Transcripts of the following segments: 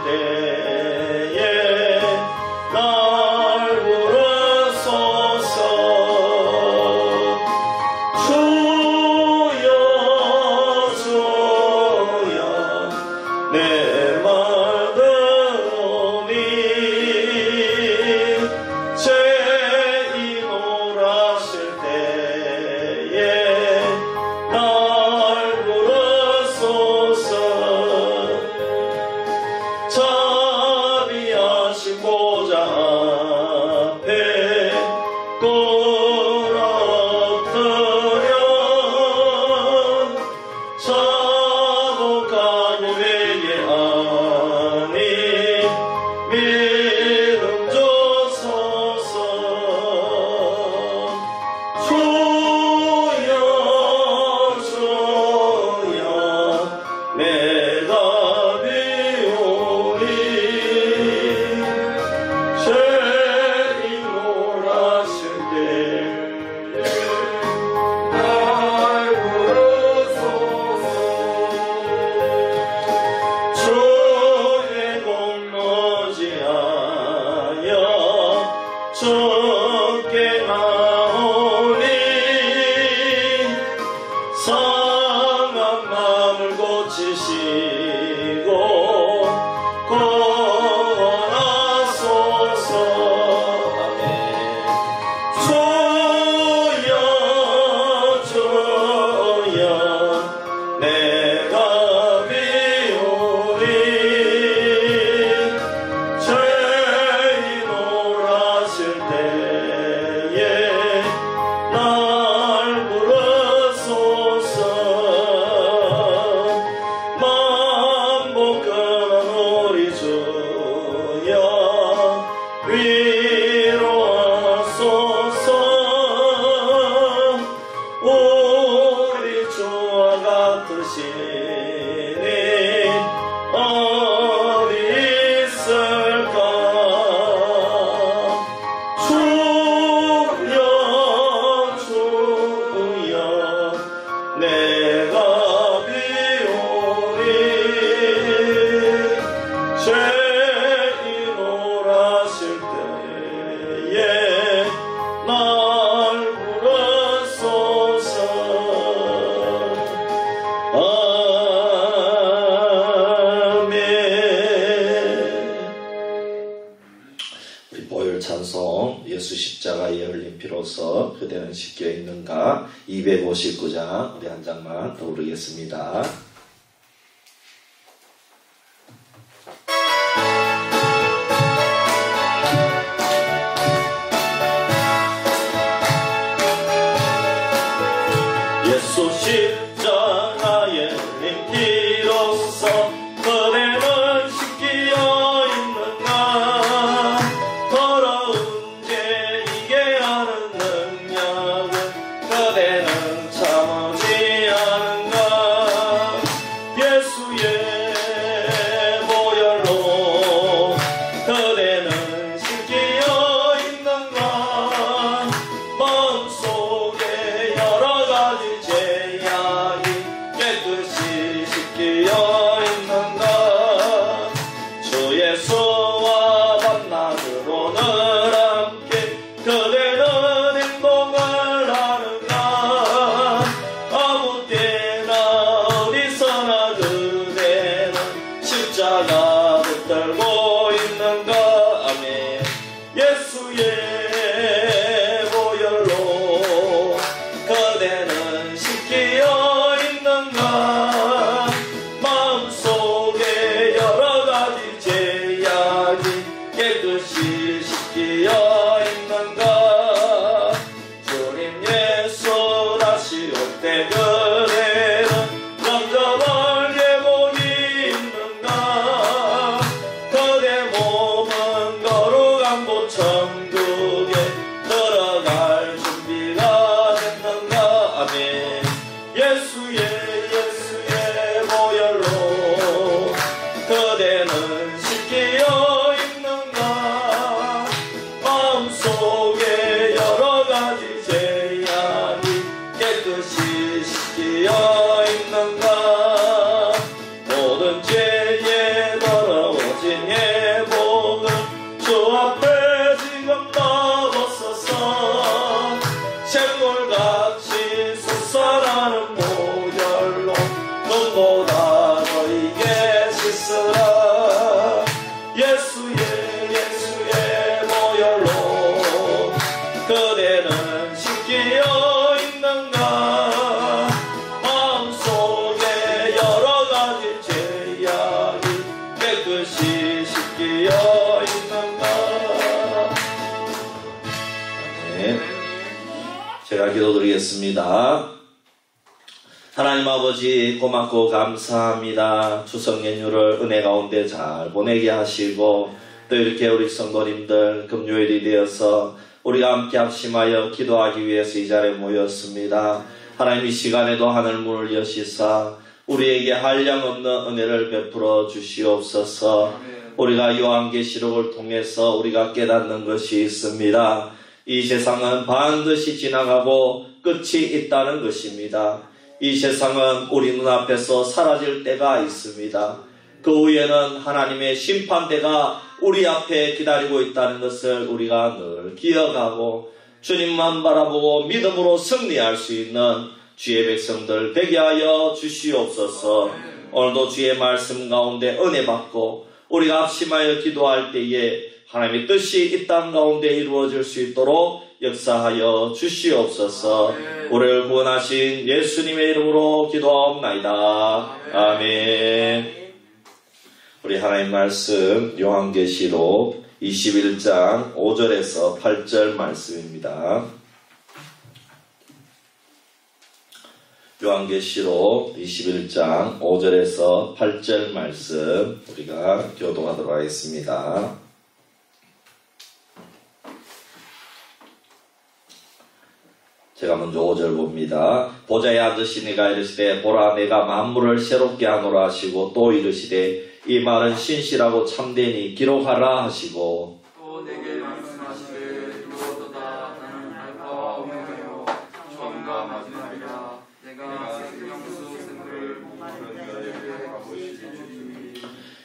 때에 날 부르소서. 주여 주여 내 말 들으니 죄인 오라실 때에 날 부르소서. 자비하신 보좌 앞에 꿇어뜨려 자복하고 회개하니 믿음 주소서. 주여 주여 내가 비오니 죄인 오라실 때에 날 부르소서. 주의 공로지 하여 주께 나오니 상한 마음을 고치시고 구원하소서. 아멘. 주여 주여 내가 비오니 죄인 오라실 때에 날 부르소서. 만복하는 우리 주여 위로하소서. 우리 주와 같으시니 어디 있을까. 주여 주여 내가 비오니 죄인 오라실 때에 날 부르소서. 아멘. 우리 보혈 찬송 예수 십자가에 흘린 피로써 그대는 씻겨 있는가 259장 우리 한 장만 더 부르겠습니다. 예수 십자가에 흘린 피로써 그대는 씻겨 있는가. 더러운 죄 이게 하는 능력은 그대는 참지 않은가. 예수의 보혈로 그대는 씻겨 있는가. 마음속에 여러 가지 죄악이 깨끗이 씻겨 있는가. 주 예수와 만남으로 늘 함께 그대는 행동을 하는가. 아무 때나 어디서나 그대는 십자가 붙들고 있는가. 아멘. 예수의 보혈로 그대는 씻겨 있는가. 마음속에 여러 가지 죄악이 깨끗이 씻겨 있는가. 주님 예수 다시 올 때 그대는 영접을 예복이 있는가. 그대 몸은 거룩한 곳 천국에 들어갈 준비가 됐는가. 아멘. 예수의 보혈로 그대는 씻겨 있는가. 마음속에 여러 가지 죄악이 깨끗이 씻겨 있는가. 모든 죄에 더러워진 비어 있는가. 네. 제가 기도드리겠습니다. 하나님 아버지 고맙고 감사합니다. 추석 연휴를 은혜 가운데 잘 보내게 하시고 또 이렇게 우리 성도님들 금요일이 되어서 우리가 함께 합심하여 기도하기 위해서 이 자리에 모였습니다. 하나님 이 시간에도 하늘 문을 여시사 우리에게 한량없는 은혜를 베풀어 주시옵소서. 우리가 요한계시록을 통해서 우리가 깨닫는 것이 있습니다. 이 세상은 반드시 지나가고 끝이 있다는 것입니다. 이 세상은 우리 눈앞에서 사라질 때가 있습니다. 그 후에는 하나님의 심판대가 우리 앞에 기다리고 있다는 것을 우리가 늘 기억하고 주님만 바라보고 믿음으로 승리할 수 있는 주의 백성들 되게 하여 주시옵소서. 오늘도 주의 말씀 가운데 은혜 받고 우리가 합심하여 기도할 때에 하나님의 뜻이 이 땅 가운데 이루어질 수 있도록 역사하여 주시옵소서. 우리를 구원하신 예수님의 이름으로 기도하옵나이다. 아멘. 우리 하나님 말씀 요한계시록 21장 5절에서 8절 말씀입니다. 요한계시록 21장 5절에서 8절 말씀 우리가 교독하도록 하겠습니다. 제가 먼저 5절 봅니다. 보좌에 앉으신 이가 이르시되 보라 내가 만물을 새롭게 하노라 하시고 또 이르시되 이 말은 신실하고 참되니 기록하라 하시고 또 내게 말씀하시되 이루어도다 나는 알파와 오메가요 처음과 마지막이라 내가 생명수 생물을 모든 자에게 값없이 주리니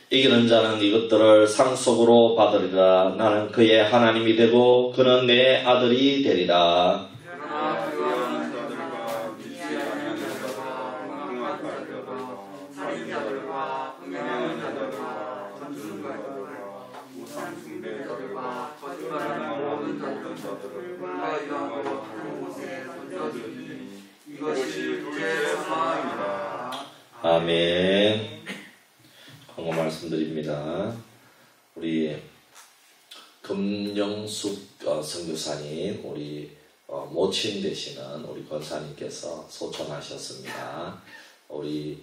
이기는 자는 이것들을 상속으로 받으리라. 나는 그의 하나님이 되고 그는 내 아들이 되리라. 그러나 그와 자들과 믿지 아니하는 자들과 엉망한 자들과 살인자들과 음행하는 자들과 전술가들과 우상 숭배자들과 거짓말하는 모든 자들을 불가이하고 한 곳에 던져주니 이것이 둘의 사망이라. 아멘. 광고 말씀드립니다. 우리 금영숙 선교사님 우리 모친 되시는 우리 권사님께서 소천하셨습니다. 우리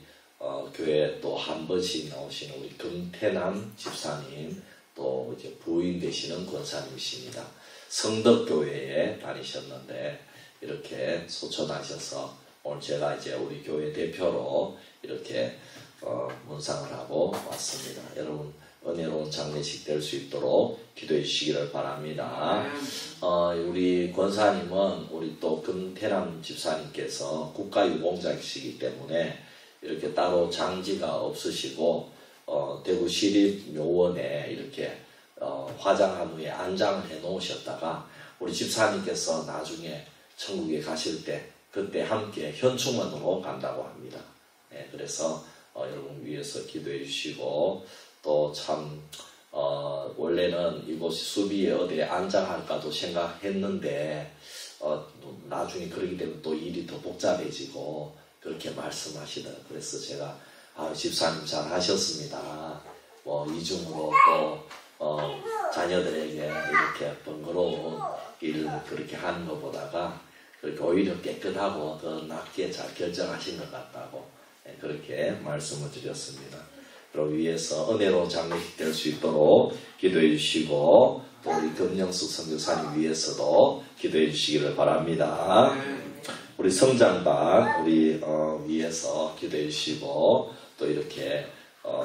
교회 또 한 번씩 나오시는 우리 금태남 집사님 또 이제 부인 되시는 권사님이십니다. 성덕교회에 다니셨는데 이렇게 소천하셔서 오늘 제가 이제 우리 교회 대표로 이렇게 문상을 하고 왔습니다. 여러분 은혜로운 장례식 될 수 있도록 기도해 주시기를 바랍니다. 우리 권사님은 우리 또 금태남 집사님께서 국가유공자이시기 때문에 이렇게 따로 장지가 없으시고 대구 시립묘원에 이렇게 화장한 후에 안장을 해 놓으셨다가 우리 집사님께서 나중에 천국에 가실 때 그때 함께 현충원으로 간다고 합니다. 네, 그래서 여러분 위해서 기도해 주시고 또 참 원래는 이곳이 수비에 어디에 안장할까도 생각했는데 나중에 그러게 되면 또 일이 더 복잡해지고 그렇게 말씀하시더라고요. 그래서 제가 집사님 잘 하셨습니다. 이중으로 또 자녀들에게 이렇게 번거로운 일을 그렇게 하는 것보다가 그렇게 오히려 깨끗하고 더 낫게 잘 결정하신 것 같다고 그렇게 말씀을 드렸습니다. 그리고 위해서 은혜로운 장례식 될 수 있도록 기도해 주시고 또 우리 금영숙 선교사님 위해서도 기도해 주시기를 바랍니다. 우리 성장반 우리 위해서 기도해 주시고 또 이렇게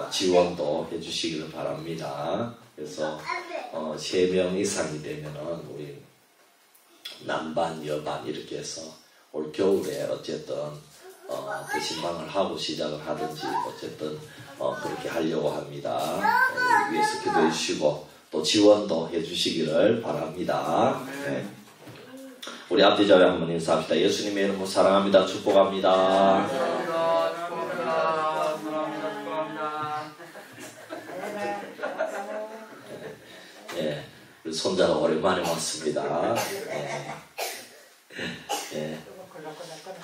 지원도 해 주시기를 바랍니다. 그래서 3명 이상이 되면은 우리 남반 여반 이렇게 해서 올 겨울에 어쨌든 그 신방을 하고 시작을 하든지 어쨌든 그렇게 하려고 합니다. 위해서 기도해 주시고 또 지원도 해 주시기를 바랍니다. 네. 우리 앞뒤 자리 한번 인사합시다. 예수님의 이름으로 사랑합니다. 축복합니다. 예, 우리 손자가 오랜만에 왔습니다. 예. 예.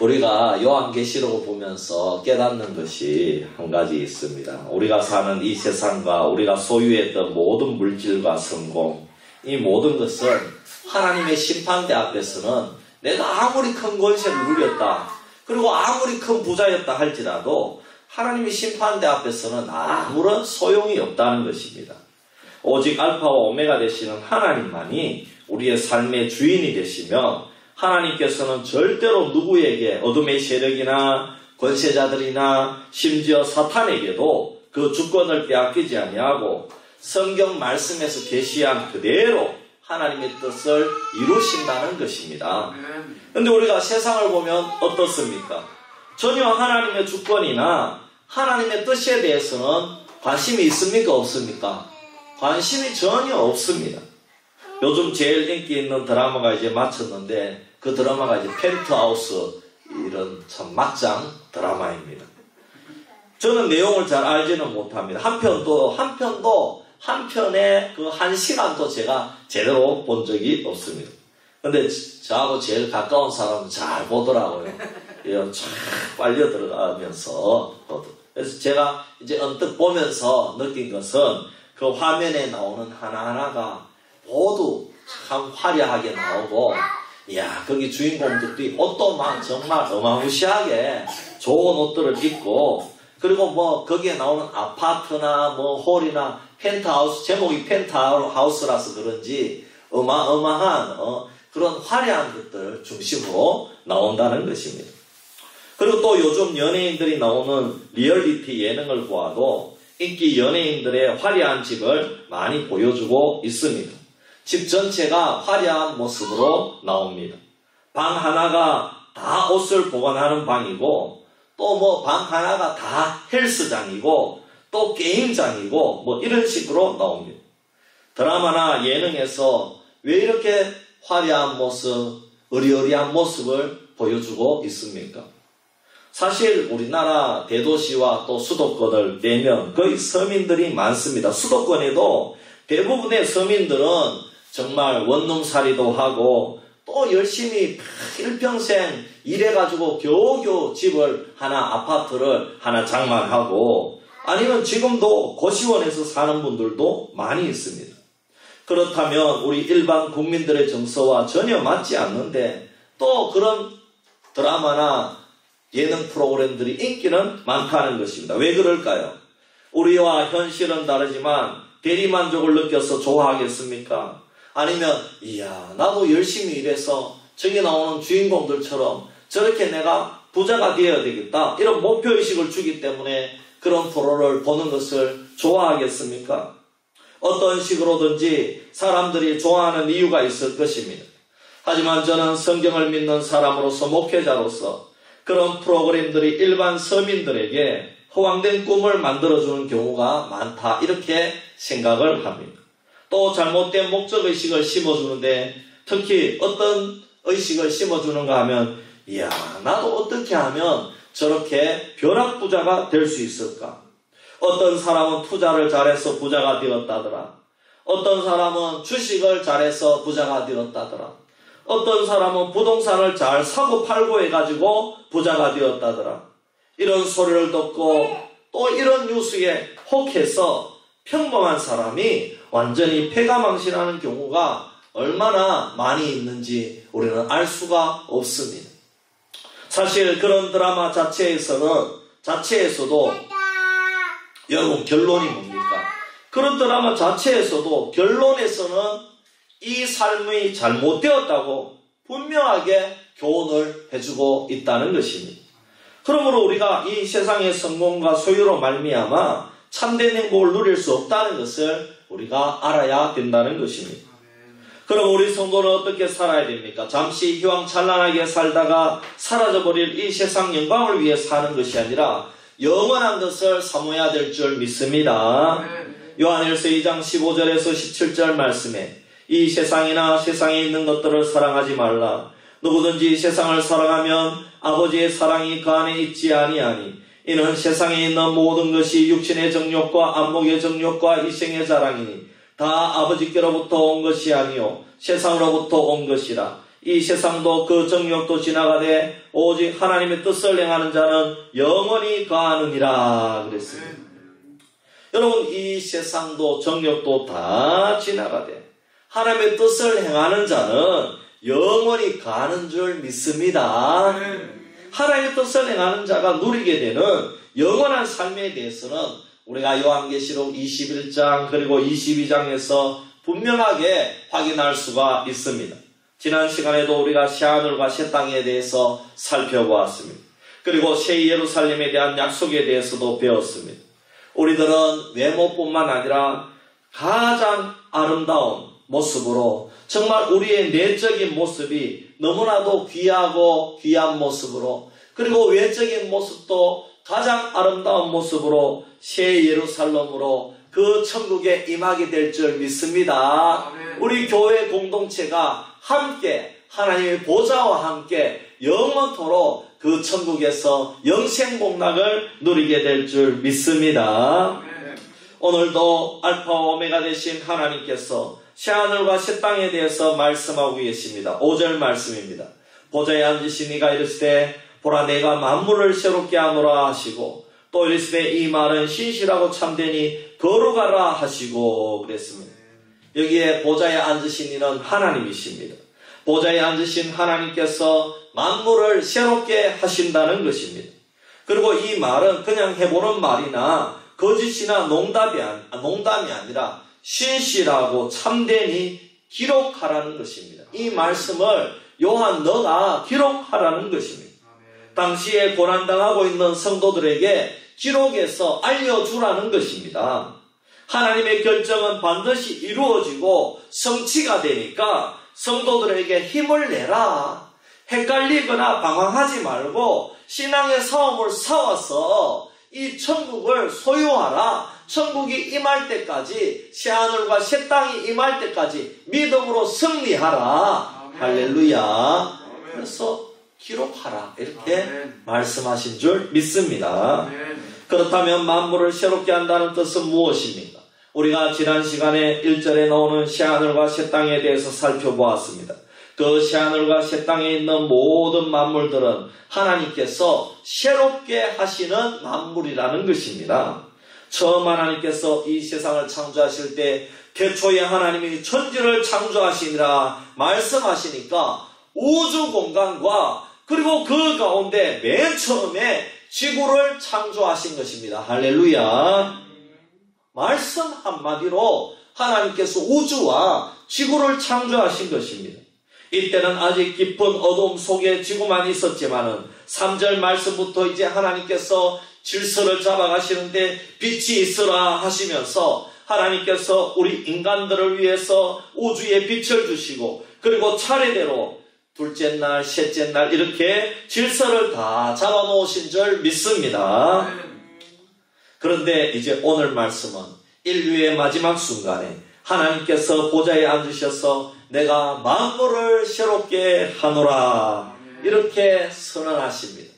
우리가 요한계시록을 보면서 깨닫는 것이 한 가지 있습니다. 우리가 사는 이 세상과 우리가 소유했던 모든 물질과 성공, 이 모든 것은 하나님의 심판대 앞에서는 내가 아무리 큰 권세를 누렸다, 그리고 아무리 큰 부자였다 할지라도 하나님의 심판대 앞에서는 아무런 소용이 없다는 것입니다. 오직 알파와 오메가 되시는 하나님만이 우리의 삶의 주인이 되시며, 하나님께서는 절대로 누구에게 어둠의 세력이나 권세자들이나 심지어 사탄에게도 그 주권을 빼앗기지 아니하고 성경 말씀에서 계시한 그대로 하나님의 뜻을 이루신다는 것입니다. 그런데 우리가 세상을 보면 어떻습니까? 전혀 하나님의 주권이나 하나님의 뜻에 대해서는 관심이 있습니까? 없습니까? 관심이 전혀 없습니다. 요즘 제일 인기 있는 드라마가 이제 마쳤는데, 그 드라마가 이제 펜트하우스, 이런 참 막장 드라마입니다. 저는 내용을 잘 알지는 못합니다. 한 편도 한 편에 그 1시간도 제가 제대로 본 적이 없습니다. 근데 저하고 제일 가까운 사람은 잘 보더라고요. 쫙 빨려 들어가면서. 그래서 제가 이제 언뜻 보면서 느낀 것은 그 화면에 나오는 하나하나가 모두 참 화려하게 나오고, 이야, 거기 주인공들이 옷도 막 정말 어마무시하게 좋은 옷들을 입고, 그리고 뭐 거기에 나오는 아파트나 뭐 홀이나 펜트하우스, 제목이 펜트하우스라서 그런지 어마어마한 그런 화려한 것들 중심으로 나온다는 것입니다. 그리고 또 요즘 연예인들이 나오는 리얼리티 예능을 보아도 인기 연예인들의 화려한 집을 많이 보여주고 있습니다. 집 전체가 화려한 모습으로 나옵니다. 방 하나가 다 옷을 보관하는 방이고, 또 뭐 방 하나가 다 헬스장이고, 또 게임장이고, 뭐 이런 식으로 나옵니다. 드라마나 예능에서 왜 이렇게 화려한 모습, 의리의리한 모습을 보여주고 있습니까? 사실 우리나라 대도시와 또 수도권을 빼면 거의 서민들이 많습니다. 수도권에도 대부분의 서민들은 정말 원룸살이도 하고 또 열심히 일평생 일해가지고 겨우겨우 집을 하나, 아파트를 하나 장만하고, 아니면 지금도 고시원에서 사는 분들도 많이 있습니다. 그렇다면 우리 일반 국민들의 정서와 전혀 맞지 않는데 또 그런 드라마나 예능 프로그램들이 인기는 많다는 것입니다. 왜 그럴까요? 우리와 현실은 다르지만 대리만족을 느껴서 좋아하겠습니까? 아니면 이야, 나도 열심히 일해서 저기 나오는 주인공들처럼 저렇게 내가 부자가 되어야 되겠다, 이런 목표의식을 주기 때문에 그런 프로를 보는 것을 좋아하겠습니까? 어떤 식으로든지 사람들이 좋아하는 이유가 있을 것입니다. 하지만 저는 성경을 믿는 사람으로서, 목회자로서 그런 프로그램들이 일반 서민들에게 허황된 꿈을 만들어주는 경우가 많다, 이렇게 생각을 합니다. 또 잘못된 목적의식을 심어주는데, 특히 어떤 의식을 심어주는가 하면, 이야, 나도 어떻게 하면 저렇게 벼락부자가 될 수 있을까? 어떤 사람은 투자를 잘해서 부자가 되었다더라. 어떤 사람은 주식을 잘해서 부자가 되었다더라. 어떤 사람은 부동산을 잘 사고 팔고 해가지고 부자가 되었다더라. 이런 소리를 듣고 또 이런 뉴스에 혹해서 평범한 사람이 완전히 패가망신하는 경우가 얼마나 많이 있는지 우리는 알 수가 없습니다. 사실 그런 드라마 자체에서도 여러분, 결론이 뭡니까? 그런 드라마 자체에서도 결론에서는 이 삶이 잘못되었다고 분명하게 교훈을 해주고 있다는 것입니다. 그러므로 우리가 이 세상의 성공과 소유로 말미암아 참된 행복을 누릴 수 없다는 것을 우리가 알아야 된다는 것입니다. 그럼 우리 성도는 어떻게 살아야 됩니까? 잠시 희왕찬란하게 살다가 사라져버릴 이 세상 영광을 위해 사는 것이 아니라 영원한 것을 사모해야 될 줄 믿습니다. 요한일서 2장 15절에서 17절 말씀에 이 세상이나 세상에 있는 것들을 사랑하지 말라. 누구든지 세상을 사랑하면 아버지의 사랑이 그 안에 있지 아니하니 이는 세상에 있는 모든 것이 육신의 정욕과 안목의 정욕과 이생의 자랑이니 다 아버지께로부터 온 것이 아니요 세상으로부터 온 것이라. 이 세상도 그 정욕도 지나가되 오직 하나님의 뜻을 행하는 자는 영원히 거하느니라 그랬습니다. 여러분, 이 세상도 정욕도 다 지나가되 하나님의 뜻을 행하는 자는 영원히 가는 줄 믿습니다. 하나님의 뜻을 행하는 자가 누리게 되는 영원한 삶에 대해서는 우리가 요한계시록 21장 그리고 22장에서 분명하게 확인할 수가 있습니다. 지난 시간에도 우리가 새하늘과 새 땅에 대해서 살펴보았습니다. 그리고 새 예루살렘에 대한 약속에 대해서도 배웠습니다. 우리들은 외모뿐만 아니라 가장 아름다운 모습으로, 정말 우리의 내적인 모습이 너무나도 귀하고 귀한 모습으로, 그리고 외적인 모습도 가장 아름다운 모습으로 새 예루살렘으로 그 천국에 임하게 될 줄 믿습니다. 우리 교회 공동체가 함께 하나님의 보좌와 함께 영원토록 그 천국에서 영생복락을 누리게 될 줄 믿습니다. 오늘도 알파 오메가 되신 하나님께서 새하늘과 새 땅에 대해서 말씀하고 계십니다. 5절 말씀입니다. 보좌에 앉으신 이가 이르시되 보라 내가 만물을 새롭게 하노라 하시고, 또 이르시되 이 말은 신실하고 참되니 거룩하라 하시고 그랬습니다. 여기에 보좌에 앉으신 이는 하나님이십니다. 보좌에 앉으신 하나님께서 만물을 새롭게 하신다는 것입니다. 그리고 이 말은 그냥 해보는 말이나 거짓이나 농담이 아니라 신실하고 참되니 기록하라는 것입니다. 이 말씀을 요한 너가 기록하라는 것입니다. 당시에 고난당하고 있는 성도들에게 기록해서 알려주라는 것입니다. 하나님의 결정은 반드시 이루어지고 성취가 되니까 성도들에게 힘을 내라. 헷갈리거나 방황하지 말고 신앙의 싸움을 싸워서 이 천국을 소유하라. 천국이 임할 때까지, 새하늘과 새 땅이 임할 때까지 믿음으로 승리하라. 할렐루야. 그래서 기록하라. 이렇게 말씀하신 줄 믿습니다. 그렇다면 만물을 새롭게 한다는 뜻은 무엇입니까? 우리가 지난 시간에 1절에 나오는 새하늘과 새 땅에 대해서 살펴보았습니다. 그 새하늘과 새 땅에 있는 모든 만물들은 하나님께서 새롭게 하시는 만물이라는 것입니다. 처음 하나님께서 이 세상을 창조하실 때 태초에 하나님이 천지를 창조하시니라 말씀하시니까 우주 공간과 그리고 그 가운데 맨 처음에 지구를 창조하신 것입니다. 할렐루야. 말씀 한마디로 하나님께서 우주와 지구를 창조하신 것입니다. 이때는 아직 깊은 어둠 속에 지구만 있었지만은 3절 말씀부터 이제 하나님께서 질서를 잡아가시는데 빛이 있으라 하시면서 하나님께서 우리 인간들을 위해서 우주에 빛을 주시고, 그리고 차례대로 둘째 날, 셋째 날 이렇게 질서를 다 잡아놓으신 줄 믿습니다. 그런데 이제 오늘 말씀은 인류의 마지막 순간에 하나님께서 보좌에 앉으셔서 내가 만물을 새롭게 하노라 이렇게 선언하십니다.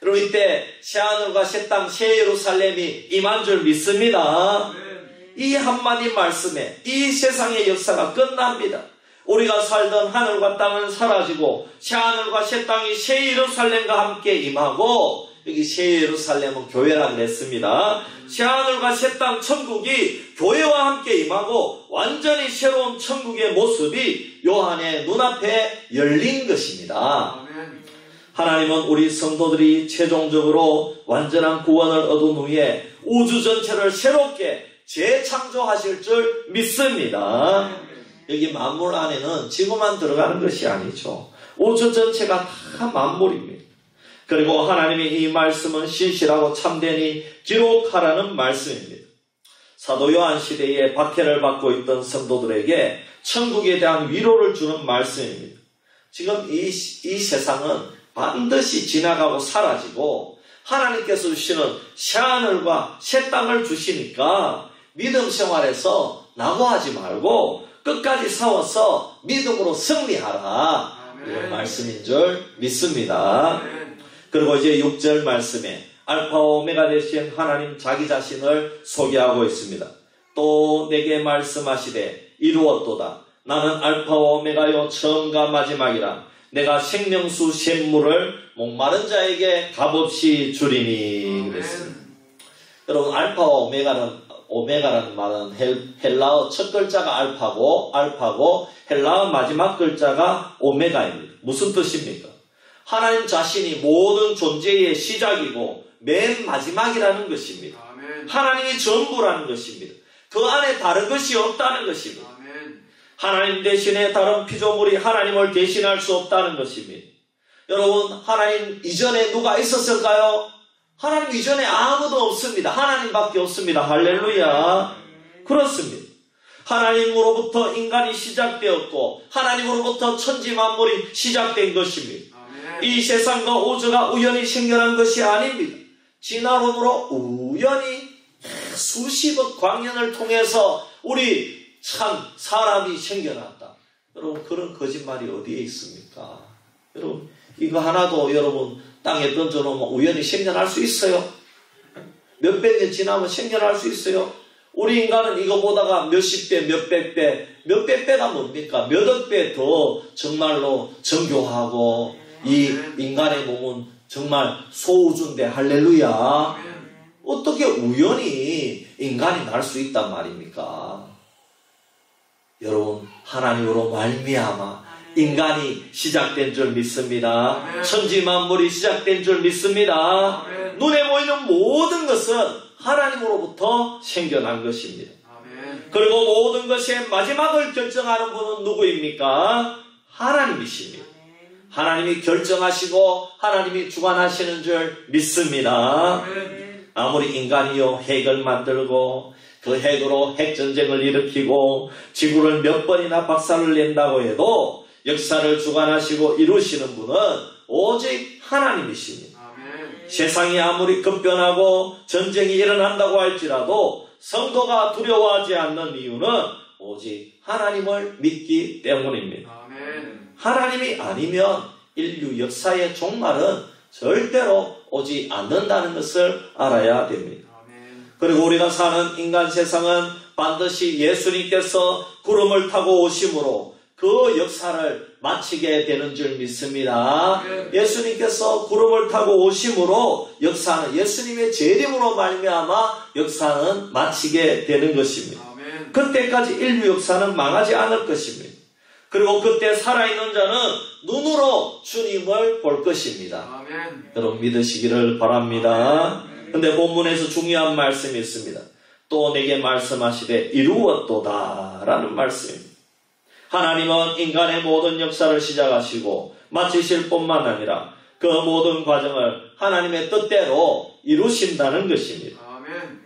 여러분, 이때 새하늘과 새 땅, 새 예루살렘이 임한 줄 믿습니다. 이 한마디 말씀에 이 세상의 역사가 끝납니다. 우리가 살던 하늘과 땅은 사라지고 새하늘과 새 땅이 새 예루살렘과 함께 임하고, 여기 새 예루살렘은 교회라 그랬습니다. 새하늘과 새 땅 천국이 교회와 함께 임하고 완전히 새로운 천국의 모습이 요한의 눈앞에 열린 것입니다. 하나님은 우리 성도들이 최종적으로 완전한 구원을 얻은 후에 우주 전체를 새롭게 재창조하실 줄 믿습니다. 여기 만물 안에는 지구만 들어가는 것이 아니죠. 우주 전체가 다 만물입니다. 그리고 하나님의 이 말씀은 신실하고 참되니 기록하라는 말씀입니다. 사도 요한 시대에 박해를 받고 있던 성도들에게 천국에 대한 위로를 주는 말씀입니다. 지금 이 세상은 반드시 지나가고 사라지고 하나님께서 주시는 새하늘과 새 땅을 주시니까 믿음 생활에서 낙오하지 말고 끝까지 싸워서 믿음으로 승리하라. 이런 말씀인 줄 믿습니다. 그리고 이제 6절 말씀에 알파 오메가 되신 하나님 자기 자신을 소개하고 있습니다. 또 내게 말씀하시되 이루었도다. 나는 알파와 오메가요 처음과 마지막이라. 내가 생명수 샘물을 목마른 자에게 값없이 주리니. 그랬습니다. 여러분, 알파와 오메가라는 말은 헬라어 첫 글자가 알파고 헬라어 마지막 글자가 오메가입니다. 무슨 뜻입니까? 하나님 자신이 모든 존재의 시작이고 맨 마지막이라는 것입니다. 아멘. 하나님이 전부라는 것입니다. 그 안에 다른 것이 없다는 것입니다. 아멘. 하나님 대신에 다른 피조물이 하나님을 대신할 수 없다는 것입니다. 여러분, 하나님 이전에 누가 있었을까요? 하나님 이전에 아무도 없습니다. 하나님밖에 없습니다. 할렐루야. 그렇습니다. 하나님으로부터 인간이 시작되었고 하나님으로부터 천지 만물이 시작된 것입니다. 아멘. 이 세상과 우주가 우연히 생겨난 것이 아닙니다. 진화론으로 우연히 수십억 광년을 통해서 우리 참 사람이 생겨났다. 여러분, 그런 거짓말이 어디에 있습니까? 여러분, 이거 하나도 여러분 땅에 던져놓으면 우연히 생겨날 수 있어요? 몇백 년 지나면 생겨날 수 있어요? 우리 인간은 이거 보다가 몇십 배, 몇백 배, 몇백 배가 뭡니까? 몇억 배 더 정말로 정교하고 이 인간의 몸은 정말 소우주인데 할렐루야. 어떻게 우연히 인간이 날 수 있단 말입니까? 여러분, 하나님으로 말미암아 인간이 시작된 줄 믿습니다. 천지 만물이 시작된 줄 믿습니다. 눈에 보이는 모든 것은 하나님으로부터 생겨난 것입니다. 그리고 모든 것의 마지막을 결정하는 분은 누구입니까? 하나님이십니다. 하나님이 결정하시고 하나님이 주관하시는 줄 믿습니다. 아무리 인간이요 핵을 만들고 그 핵으로 핵전쟁을 일으키고 지구를 몇 번이나 박살을 낸다고 해도 역사를 주관하시고 이루시는 분은 오직 하나님이십니다. 세상이 아무리 급변하고 전쟁이 일어난다고 할지라도 성도가 두려워하지 않는 이유는 오직 하나님을 믿기 때문입니다. 하나님이 아니면 인류 역사의 종말은 절대로 오지 않는다는 것을 알아야 됩니다. 그리고 우리가 사는 인간 세상은 반드시 예수님께서 구름을 타고 오심으로 그 역사를 마치게 되는 줄 믿습니다. 예수님께서 구름을 타고 오심으로 역사는 예수님의 재림으로 말미암아 역사는 마치게 되는 것입니다. 그때까지 인류 역사는 망하지 않을 것입니다. 그리고 그때 살아있는 자는 눈으로 주님을 볼 것입니다. 여러분 믿으시기를 바랍니다. 근데 본문에서 중요한 말씀이 있습니다. 또 내게 말씀하시되 이루었도다 라는 말씀입니다. 하나님은 인간의 모든 역사를 시작하시고 마치실 뿐만 아니라 그 모든 과정을 하나님의 뜻대로 이루신다는 것입니다.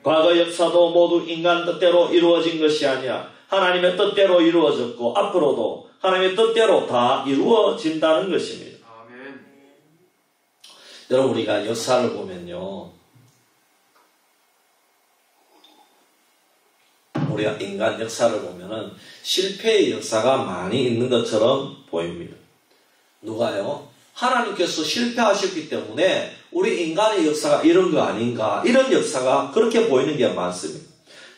과거 역사도 모두 인간 뜻대로 이루어진 것이 아니라 하나님의 뜻대로 이루어졌고 앞으로도 하나님의 뜻대로 다 이루어진다는 것입니다. 여러분 우리가 역사를 보면요, 우리가 인간 역사를 보면은 실패의 역사가 많이 있는 것처럼 보입니다. 누가요? 하나님께서 실패하셨기 때문에 우리 인간의 역사가 이런 거 아닌가, 이런 역사가 그렇게 보이는 게 많습니다.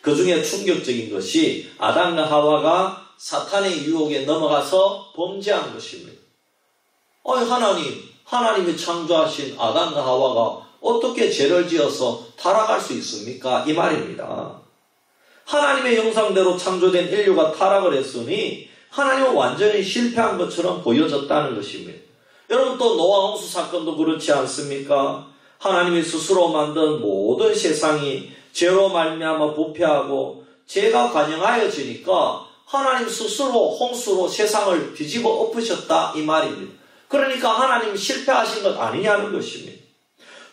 그 중에 충격적인 것이 아담과 하와가 사탄의 유혹에 넘어가서 범죄한 것입니다. 하나님이 창조하신 아담과 하와가 어떻게 죄를 지어서 타락할 수 있습니까? 이 말입니다. 하나님의 형상대로 창조된 인류가 타락을 했으니 하나님은 완전히 실패한 것처럼 보여졌다는 것입니다. 여러분 또 노아 홍수 사건도 그렇지 않습니까? 하나님이 스스로 만든 모든 세상이 죄로 말미암아 부패하고 죄가 관영하여지니까 하나님 스스로 홍수로 세상을 뒤집어 엎으셨다 이 말입니다. 그러니까 하나님이 실패하신 것 아니냐는 것입니다.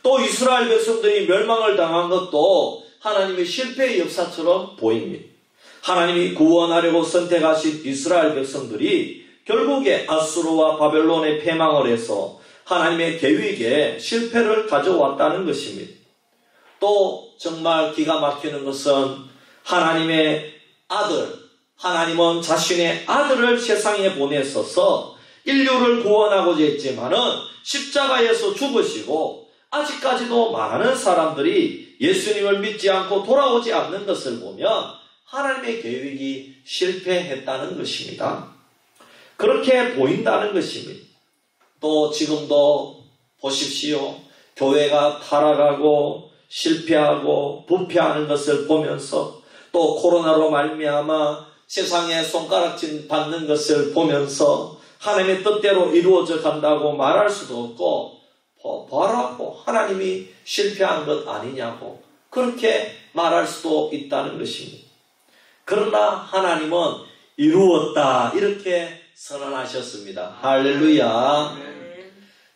또 이스라엘 백성들이 멸망을 당한 것도 하나님의 실패의 역사처럼 보입니다. 하나님이 구원하려고 선택하신 이스라엘 백성들이 결국에 아수르와 바벨론에 패망을 해서 하나님의 계획에 실패를 가져왔다는 것입니다. 또 정말 기가 막히는 것은 하나님의 아들, 하나님은 자신의 아들을 세상에 보내셔서 인류를 구원하고자 했지만은 십자가에서 죽으시고 아직까지도 많은 사람들이 예수님을 믿지 않고 돌아오지 않는 것을 보면 하나님의 계획이 실패했다는 것입니다. 그렇게 보인다는 것입니다. 또 지금도 보십시오. 교회가 타락하고 실패하고 부패하는 것을 보면서 또 코로나로 말미암아 세상에 손가락질 받는 것을 보면서 하나님의 뜻대로 이루어져 간다고 말할 수도 없고 뭐라고 하나님이 실패한 것 아니냐고 그렇게 말할 수도 있다는 것입니다. 그러나 하나님은 이루었다 이렇게 선언하셨습니다. 할렐루야.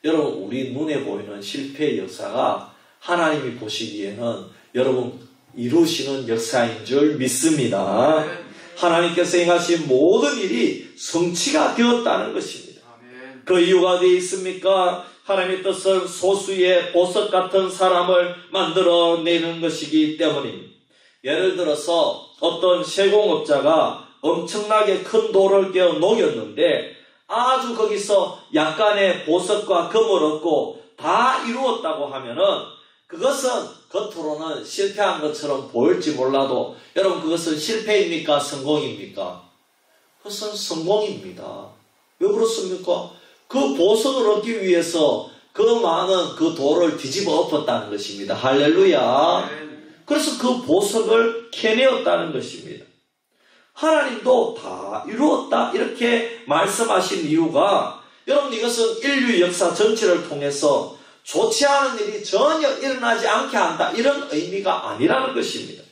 여러분 우리 눈에 보이는 실패의 역사가 하나님이 보시기에는 여러분 이루시는 역사인 줄 믿습니다. 하나님께서 행하신 모든 일이 성취가 되었다는 것입니다. 그 이유가 어디에 있습니까? 하나님의 뜻은 소수의 보석 같은 사람을 만들어내는 것이기 때문입니다. 예를 들어서 어떤 세공업자가 엄청나게 큰 돌을 깨어 녹였는데 아주 거기서 약간의 보석과 금을 얻고 다 이루었다고 하면은 그것은 겉으로는 실패한 것처럼 보일지 몰라도 여러분 그것은 실패입니까? 성공입니까? 그것은 성공입니다. 왜 그렇습니까? 그 보석을 얻기 위해서 그 많은 그 돌을 뒤집어 엎었다는 것입니다. 할렐루야. 그래서 그 보석을 캐내었다는 것입니다. 하나님도 다 이루었다 이렇게 말씀하신 이유가 여러분 이것은 인류 역사 전체를 통해서 좋지 않은 일이 전혀 일어나지 않게 한다 이런 의미가 아니라는 것입니다.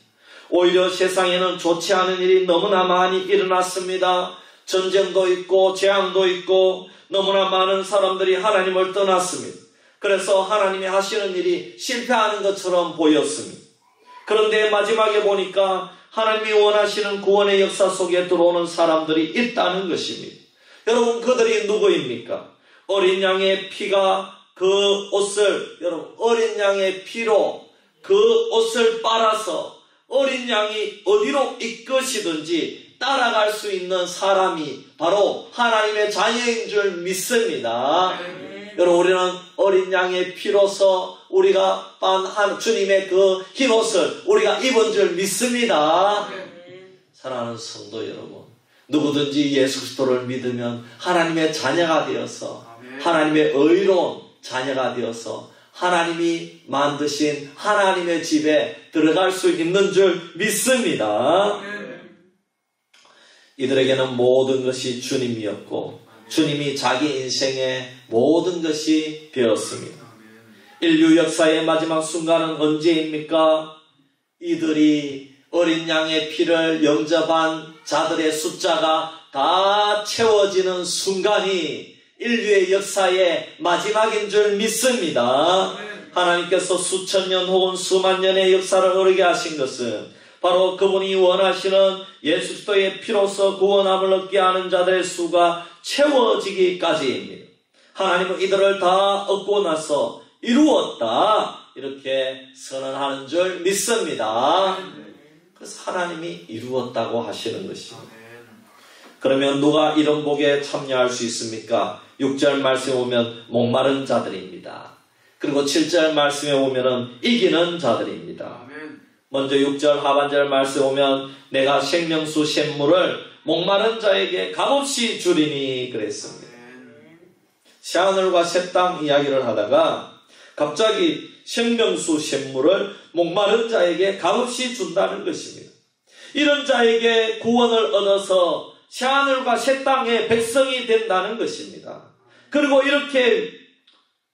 오히려 세상에는 좋지 않은 일이 너무나 많이 일어났습니다. 전쟁도 있고 재앙도 있고 너무나 많은 사람들이 하나님을 떠났습니다. 그래서 하나님이 하시는 일이 실패하는 것처럼 보였습니다. 그런데 마지막에 보니까 하나님이 원하시는 구원의 역사 속에 들어오는 사람들이 있다는 것입니다. 여러분 그들이 누구입니까? 어린 양의 피가 그 옷을 여러분 어린 양의 피로 그 옷을 빨아서 어린 양이 어디로 이끄시든지 따라갈 수 있는 사람이 바로 하나님의 자녀인 줄 믿습니다. 여러분 우리는 어린 양의 피로서 우리가 빤 주님의 그 흰 옷을 우리가 입은 줄 믿습니다. 사랑하는 성도 여러분 누구든지 예수 그리스도를 믿으면 하나님의 자녀가 되어서 하나님의 의로운 자녀가 되어서 하나님이 만드신 하나님의 집에 들어갈 수 있는 줄 믿습니다. 이들에게는 모든 것이 주님이었고 주님이 자기 인생의 모든 것이 되었습니다. 인류 역사의 마지막 순간은 언제입니까? 이들이 어린 양의 피를 영접한 자들의 숫자가 다 채워지는 순간이 인류의 역사의 마지막인 줄 믿습니다. 하나님께서 수천 년 혹은 수만 년의 역사를 흐르게 하신 것은 바로 그분이 원하시는 예수 그리스도의 피로서 구원함을 얻게 하는 자들의 수가 채워지기까지입니다. 하나님은 이들을 다 얻고 나서 이루었다 이렇게 선언하는 줄 믿습니다. 그래서 하나님이 이루었다고 하시는 것입니다. 그러면 누가 이런 복에 참여할 수 있습니까? 6절 말씀에 오면 목마른 자들입니다. 그리고 7절 말씀에 오면은 이기는 자들입니다. 먼저 6절 하반절 말씀에 오면 내가 생명수 샘물을 목마른 자에게 값없이 주리니 그랬습니다. 새하늘과 새 땅 이야기를 하다가 갑자기 생명수 샘물을 목마른 자에게 값없이 준다는 것입니다. 이런 자에게 구원을 얻어서 새하늘과 새 땅의 백성이 된다는 것입니다. 그리고 이렇게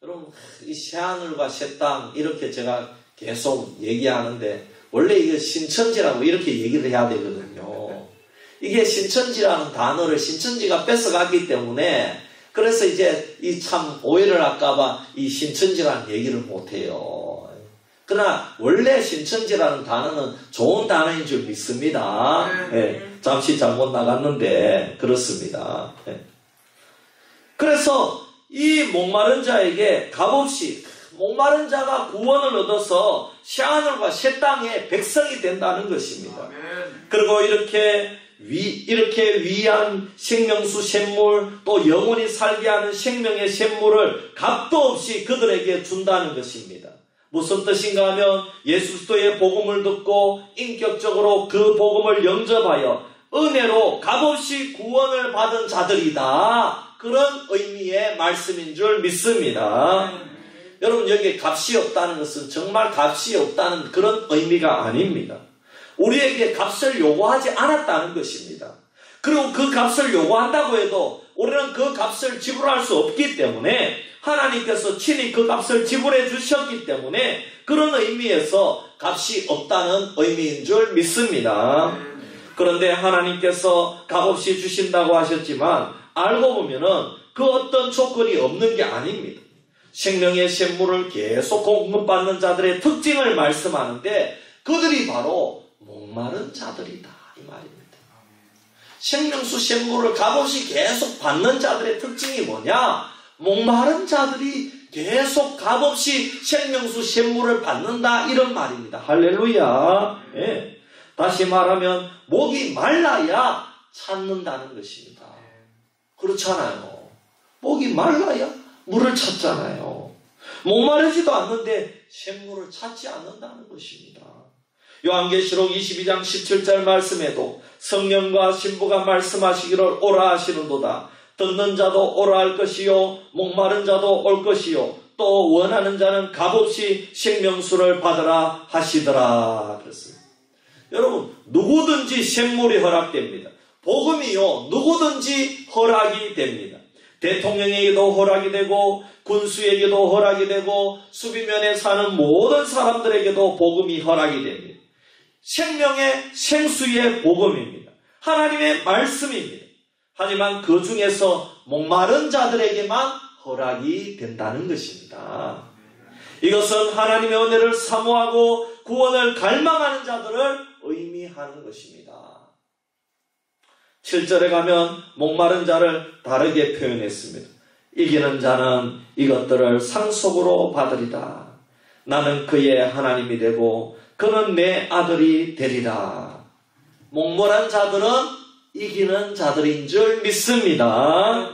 여러분 이 새하늘과 새 땅 이렇게 제가 계속 얘기하는데 원래 이게 신천지라고 이렇게 얘기를 해야 되거든요. 이게 신천지라는 단어를 신천지가 뺏어갔기 때문에 그래서 이제 이 참 오해를 할까봐 이 신천지라는 얘기를 못해요. 그러나 원래 신천지라는 단어는 좋은 단어인 줄 믿습니다. 네, 잠시 잘못 나갔는데 그렇습니다. 네. 그래서 이 목마른 자에게 값없이 목마른 자가 구원을 얻어서 새하늘과 새 땅의 백성이 된다는 것입니다. 그리고 이렇게 위한 생명수 샘물 또 영원히 살게 하는 생명의 샘물을 값도 없이 그들에게 준다는 것입니다. 무슨 뜻인가 하면 예수 그리스도의 복음을 듣고 인격적으로 그 복음을 영접하여 은혜로 값없이 구원을 받은 자들이다. 그런 의미의 말씀인 줄 믿습니다. 여러분, 여기에 값이 없다는 것은 정말 값이 없다는 그런 의미가 아닙니다. 우리에게 값을 요구하지 않았다는 것입니다. 그리고 그 값을 요구한다고 해도 우리는 그 값을 지불할 수 없기 때문에 하나님께서 친히 그 값을 지불해 주셨기 때문에 그런 의미에서 값이 없다는 의미인 줄 믿습니다. 그런데 하나님께서 값없이 주신다고 하셨지만 알고 보면은 그 어떤 조건이 없는 게 아닙니다. 생명의 샘물을 계속 공급받는 자들의 특징을 말씀하는데 그들이 바로 목마른 자들이다 이 말입니다. 생명수 샘물을 값없이 계속 받는 자들의 특징이 뭐냐? 목마른 자들이 계속 값없이 생명수 샘물을 받는다 이런 말입니다. 할렐루야. 예. 다시 말하면 목이 말라야 찾는다는 것입니다. 그렇잖아요. 목이 말라야 물을 찾잖아요. 목마르지도 않는데 샘물을 찾지 않는다는 것입니다. 요한계시록 22장 17절 말씀에도 성령과 신부가 말씀하시기를 오라 하시는도다. 듣는 자도 오라 할 것이요 목마른 자도 올 것이요 또 원하는 자는 값없이 생명수를 받으라 하시더라 그랬습니다. 여러분, 누구든지 샘물이 허락됩니다. 복음이요 누구든지 허락이 됩니다. 대통령에게도 허락이 되고 군수에게도 허락이 되고 수비면에 사는 모든 사람들에게도 복음이 허락이 됩니다. 생명의 생수의 복음입니다. 하나님의 말씀입니다. 하지만 그 중에서 목마른 자들에게만 허락이 된다는 것입니다. 이것은 하나님의 은혜를 사모하고 구원을 갈망하는 자들을 의미하는 것입니다. 7절에 가면 목마른 자를 다르게 표현했습니다. 이기는 자는 이것들을 상속으로 받으리다. 나는 그의 하나님이 되고 그는 내 아들이 되리라. 목마른 자들은 이기는 자들인 줄 믿습니다.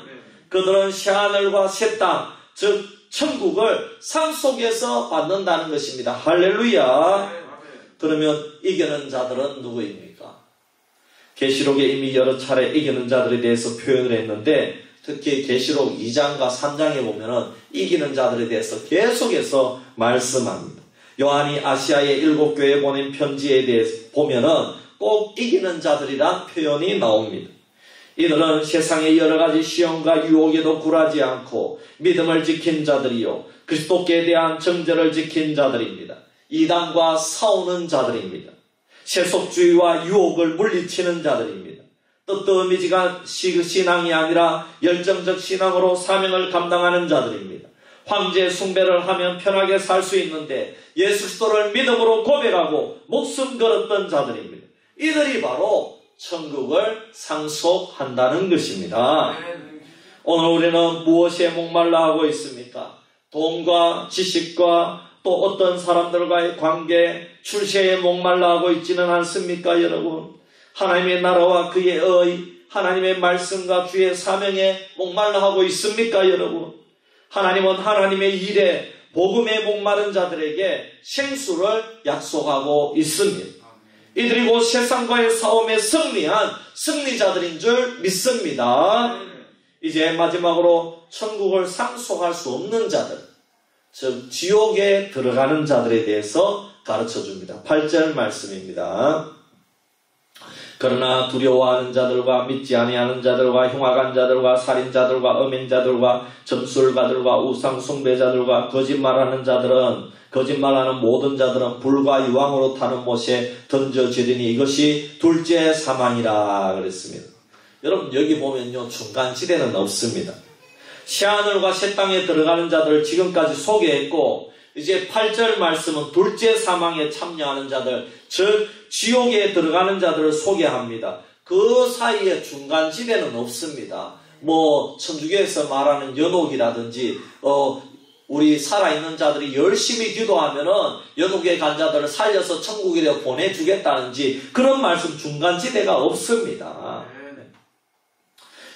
그들은 새하늘과 새 땅, 즉 천국을 상속에서 받는다는 것입니다. 할렐루야. 그러면 이기는 자들은 누구입니까? 계시록에 이미 여러 차례 이기는 자들에 대해서 표현을 했는데 특히 계시록 2장과 3장에 보면은 이기는 자들에 대해서 계속해서 말씀합니다. 요한이 아시아의 7교회에 보낸 편지에 대해서 보면은 꼭 이기는 자들이란 표현이 나옵니다. 이들은 세상의 여러 가지 시험과 유혹에도 굴하지 않고 믿음을 지킨 자들이요 그리스도께 대한 정죄를 지킨 자들입니다. 이단과 싸우는 자들입니다. 세속주의와 유혹을 물리치는 자들입니다. 뜨뜻미지간 신앙이 아니라 열정적 신앙으로 사명을 감당하는 자들입니다. 황제 숭배를 하면 편하게 살 수 있는데 예수 그리스도를 믿음으로 고백하고 목숨 걸었던 자들입니다. 이들이 바로 천국을 상속한다는 것입니다. 오늘 우리는 무엇에 목말라 하고 있습니까? 돈과 지식과 또 어떤 사람들과의 관계, 출세에 목말라 하고 있지는 않습니까, 여러분? 하나님의 나라와 그의 의, 하나님의 말씀과 주의 사명에 목말라 하고 있습니까, 여러분? 하나님은 하나님의 일에 복음에 목마른 자들에게 생수를 약속하고 있습니다. 이들이 곧 세상과의 싸움에 승리한 승리자들인 줄 믿습니다. 이제 마지막으로 천국을 상속할 수 없는 자들, 즉 지옥에 들어가는 자들에 대해서 가르쳐줍니다. 8절 말씀입니다. 그러나 두려워하는 자들과 믿지 아니하는 자들과 흉악한 자들과 살인자들과 음행자들과 점술가들과 우상 숭배자들과 거짓말하는 모든 자들은 불과 유황으로 타는 못에 던져지리니 이것이 둘째 사망이라 그랬습니다. 여러분 여기 보면요 중간지대는 없습니다. 새하늘과 새 땅에 들어가는 자들을 지금까지 소개했고 이제 8절 말씀은 둘째 사망에 참여하는 자들, 즉 지옥에 들어가는 자들을 소개합니다. 그 사이에 중간지대는 없습니다. 천주교에서 말하는 연옥이라든지 우리 살아있는 자들이 열심히 기도하면은 연옥에 간 자들을 살려서 천국에 보내주겠다는지 그런 말씀 중간지대가 없습니다.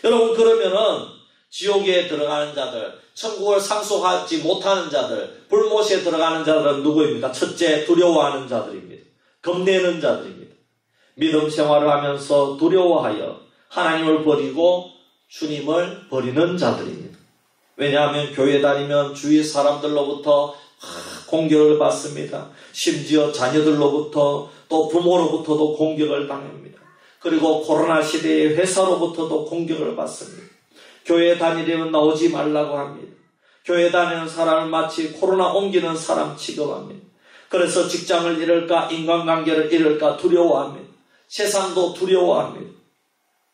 여러분 그러면은 지옥에 들어가는 자들, 천국을 상속하지 못하는 자들, 불못에 들어가는 자들은 누구입니까? 첫째, 두려워하는 자들입니다. 겁내는 자들입니다. 믿음 생활을 하면서 두려워하여 하나님을 버리고 주님을 버리는 자들입니다. 왜냐하면 교회 다니면 주위 사람들로부터 공격을 받습니다. 심지어 자녀들로부터 또 부모로부터도 공격을 당합니다. 그리고 코로나 시대에 회사로부터도 공격을 받습니다. 교회 다니려면 나오지 말라고 합니다. 교회 다니는 사람을 마치 코로나 옮기는 사람 취급합니다. 그래서 직장을 잃을까 인간관계를 잃을까 두려워합니다. 세상도 두려워합니다.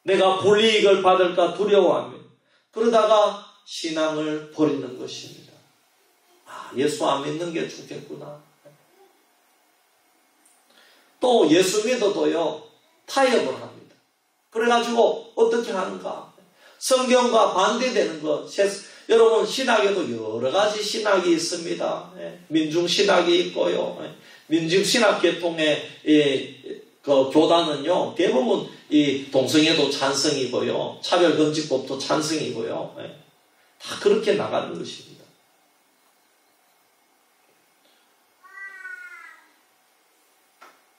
내가 불이익을 받을까 두려워합니다. 그러다가 신앙을 버리는 것입니다. 예수 안 믿는 게 좋겠구나. 또 예수 믿어도요 타협을 합니다. 그래가지고 어떻게 하는가? 성경과 반대되는 것. 여러분 신학에도 여러 가지 신학이 있습니다. 민중신학이 있고요. 민중신학계통의 그 교단은요 대부분 이 동성애도 찬성이고요, 차별금지법도 찬성이고요. 다 그렇게 나가는 것입니다.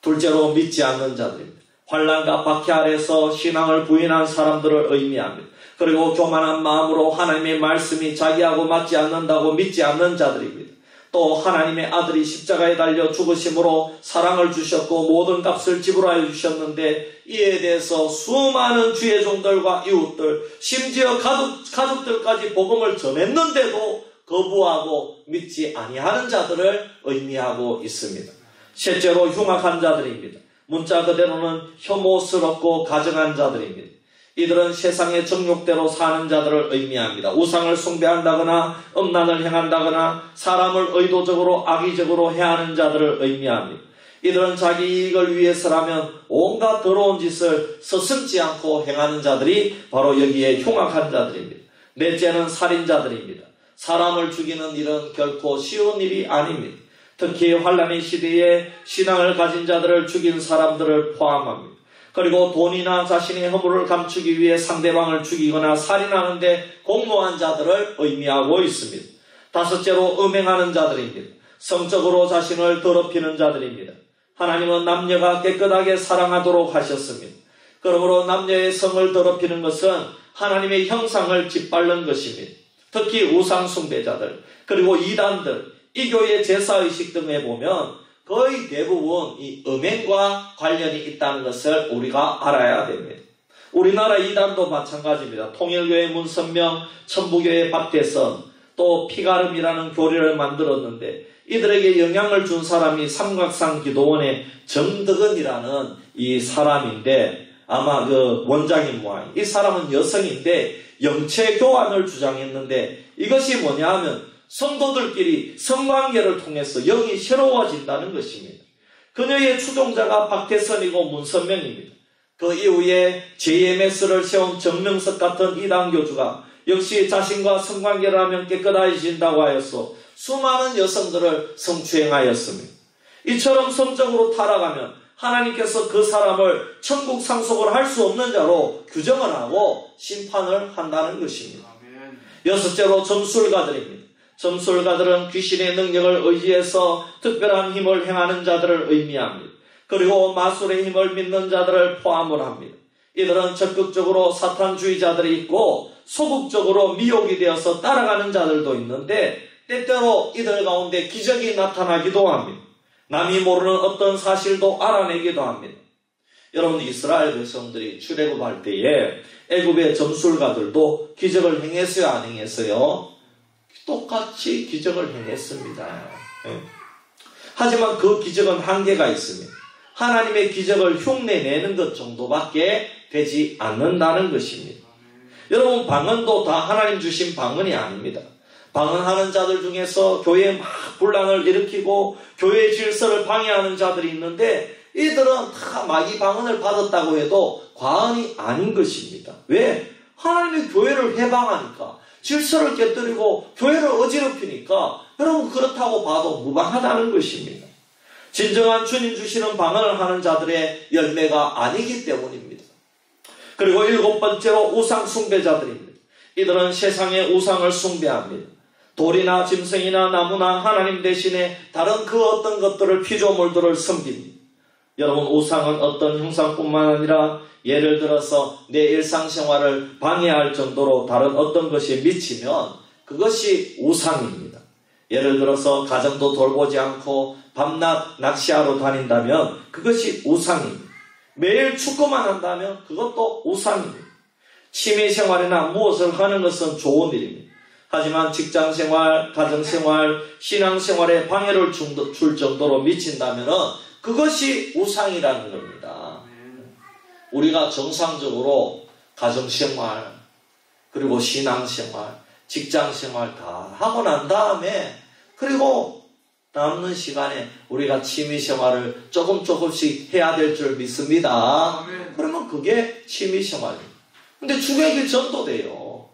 둘째로 믿지 않는 자들입니다. 환난과 박해 아래서 신앙을 부인한 사람들을 의미합니다. 그리고 교만한 마음으로 하나님의 말씀이 자기하고 맞지 않는다고 믿지 않는 자들입니다. 또 하나님의 아들이 십자가에 달려 죽으심으로 사랑을 주셨고 모든 값을 지불하여 주셨는데 이에 대해서 수많은 주의 종들과 이웃들 심지어 가족들까지 복음을 전했는데도 거부하고 믿지 아니하는 자들을 의미하고 있습니다. 셋째로 흉악한 자들입니다. 문자 그대로는 혐오스럽고 가증한 자들입니다. 이들은 세상의 정욕대로 사는 자들을 의미합니다. 우상을 숭배한다거나 음란을 행한다거나 사람을 의도적으로 악의적으로 해하는 자들을 의미합니다. 이들은 자기 이익을 위해서라면 온갖 더러운 짓을 서슴지 않고 행하는 자들이 바로 여기에 흉악한 자들입니다. 넷째는 살인자들입니다. 사람을 죽이는 일은 결코 쉬운 일이 아닙니다. 특히 환난의 시대에 신앙을 가진 자들을 죽인 사람들을 포함합니다. 그리고 돈이나 자신의 허물을 감추기 위해 상대방을 죽이거나 살인하는 데 공모한 자들을 의미하고 있습니다. 다섯째로 음행하는 자들입니다. 성적으로 자신을 더럽히는 자들입니다. 하나님은 남녀가 깨끗하게 사랑하도록 하셨습니다. 그러므로 남녀의 성을 더럽히는 것은 하나님의 형상을 짓밟는 것입니다. 특히 우상 숭배자들 그리고 이단들, 이 교회 제사의식 등에 보면 거의 대부분 이 음행과 관련이 있다는 것을 우리가 알아야 됩니다. 우리나라 이단도 마찬가지입니다. 통일교회 문선명, 천부교회 박대선, 또 피가름이라는 교리를 만들었는데 이들에게 영향을 준 사람이 삼각산 기도원의 정덕은이라는 이 사람인데 아마 그 원장인 모양. 이 사람은 여성인데 영체 교환을 주장했는데 이것이 뭐냐 하면 성도들끼리 성관계를 통해서 영이 새로워진다는 것입니다. 그녀의 추종자가 박태선이고 문선명입니다. 그 이후에 JMS를 세운 정명석 같은 이단 교주가 역시 자신과 성관계를 하면 깨끗해진다고 하여서 수많은 여성들을 성추행하였습니다. 이처럼 성적으로 타락하면 하나님께서 그 사람을 천국 상속을 할 수 없는 자로 규정을 하고 심판을 한다는 것입니다. 여섯째로 점술가들입니다. 점술가들은 귀신의 능력을 의지해서 특별한 힘을 행하는 자들을 의미합니다. 그리고 마술의 힘을 믿는 자들을 포함을 합니다. 이들은 적극적으로 사탄주의자들이 있고 소극적으로 미혹이 되어서 따라가는 자들도 있는데 때때로 이들 가운데 기적이 나타나기도 합니다. 남이 모르는 어떤 사실도 알아내기도 합니다. 여러분 이스라엘 백성들이 출애굽할 때에 애굽의 점술가들도 기적을 행했어요 안 행했어요? 똑같이 기적을 행했습니다. 하지만 그 기적은 한계가 있습니다. 하나님의 기적을 흉내내는 것 정도밖에 되지 않는다는 것입니다. 여러분 방언도 다 하나님 주신 방언이 아닙니다. 방언하는 자들 중에서 교회에 막 분란을 일으키고 교회의 질서를 방해하는 자들이 있는데 이들은 다 마귀 방언을 받았다고 해도 과언이 아닌 것입니다. 왜? 하나님의 교회를 해방하니까 질서를 깨뜨리고 교회를 어지럽히니까 여러분 그렇다고 봐도 무방하다는 것입니다. 진정한 주님 주시는 방언을 하는 자들의 열매가 아니기 때문입니다. 그리고 일곱 번째로 우상 숭배자들입니다. 이들은 세상의 우상을 숭배합니다. 돌이나 짐승이나 나무나 하나님 대신에 다른 그 어떤 것들을 피조물들을 섬깁니다. 여러분, 우상은 어떤 형상뿐만 아니라 예를 들어서 내 일상생활을 방해할 정도로 다른 어떤 것이 미치면 그것이 우상입니다. 예를 들어서 가정도 돌보지 않고 밤낮 낚시하러 다닌다면 그것이 우상입니다. 매일 축구만 한다면 그것도 우상입니다. 취미생활이나 무엇을 하는 것은 좋은 일입니다. 하지만 직장생활, 가정생활, 신앙생활에 방해를 줄 정도로 미친다면 그것이 우상이라는 겁니다. 우리가 정상적으로 가정생활, 그리고 신앙생활, 직장생활 다 하고 난 다음에 그리고 남는 시간에 우리가 취미생활을 조금씩 해야 될 줄 믿습니다. 그러면 그게 취미생활입니다. 근데 주객이 전도돼요.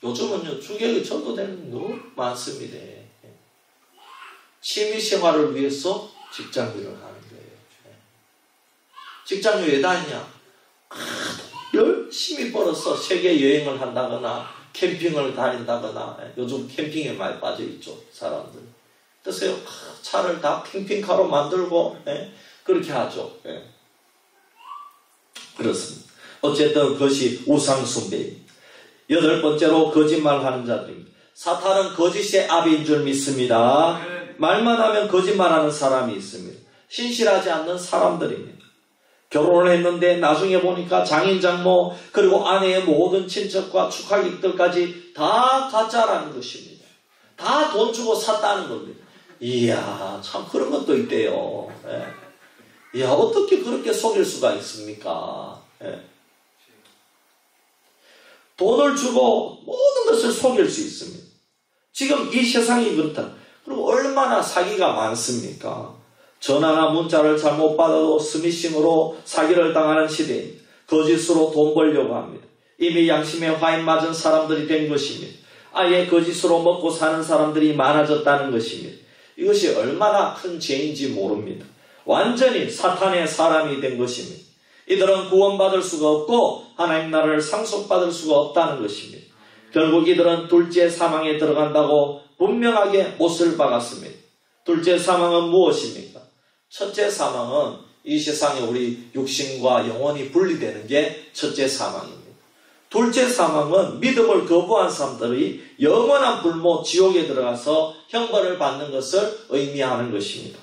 요즘은요, 주객이 전도되는 거 너무 많습니다. 취미생활을 위해서 직장일을 하는 거예요. 직장을 왜 다니냐? 열심히 벌어서 세계 여행을 한다거나 캠핑을 다닌다거나, 요즘 캠핑에 많이 빠져있죠, 사람들. 그래서 차를 다 캠핑카로 만들고 그렇게 하죠. 그렇습니다. 어쨌든 그것이 우상숭배입니다. 8번째로 거짓말하는 자들입니다. 사탄은 거짓의 아비인 줄 믿습니다. 말만 하면 거짓말하는 사람이 있습니다. 신실하지 않는 사람들입니다. 결혼을 했는데 나중에 보니까 장인 장모 그리고 아내의 모든 친척과 축하객들까지 다 가짜라는 것입니다. 다 돈 주고 샀다는 겁니다. 이야, 참 그런 것도 있대요. 이야, 어떻게 그렇게 속일 수가 있습니까? 돈을 주고 모든 것을 속일 수 있습니다. 지금 이 세상이 그렇다. 그리고 얼마나 사기가 많습니까? 전화나 문자를 잘못 받아도 스미싱으로 사기를 당하는 시대입니다. 거짓으로 돈 벌려고 합니다. 이미 양심에 화인 맞은 사람들이 된 것입니다. 아예 거짓으로 먹고 사는 사람들이 많아졌다는 것입니다. 이것이 얼마나 큰 죄인지 모릅니다. 완전히 사탄의 사람이 된 것입니다. 이들은 구원받을 수가 없고 하나님 나라를 상속받을 수가 없다는 것입니다. 결국 이들은 둘째 사망에 들어간다고 분명하게 못을 박았습니다. 둘째 사망은 무엇입니까? 첫째 사망은 이 세상에 우리 육신과 영혼이 분리되는 게 첫째 사망입니다. 둘째 사망은 믿음을 거부한 사람들이 영원한 불모 지옥에 들어가서 형벌을 받는 것을 의미하는 것입니다.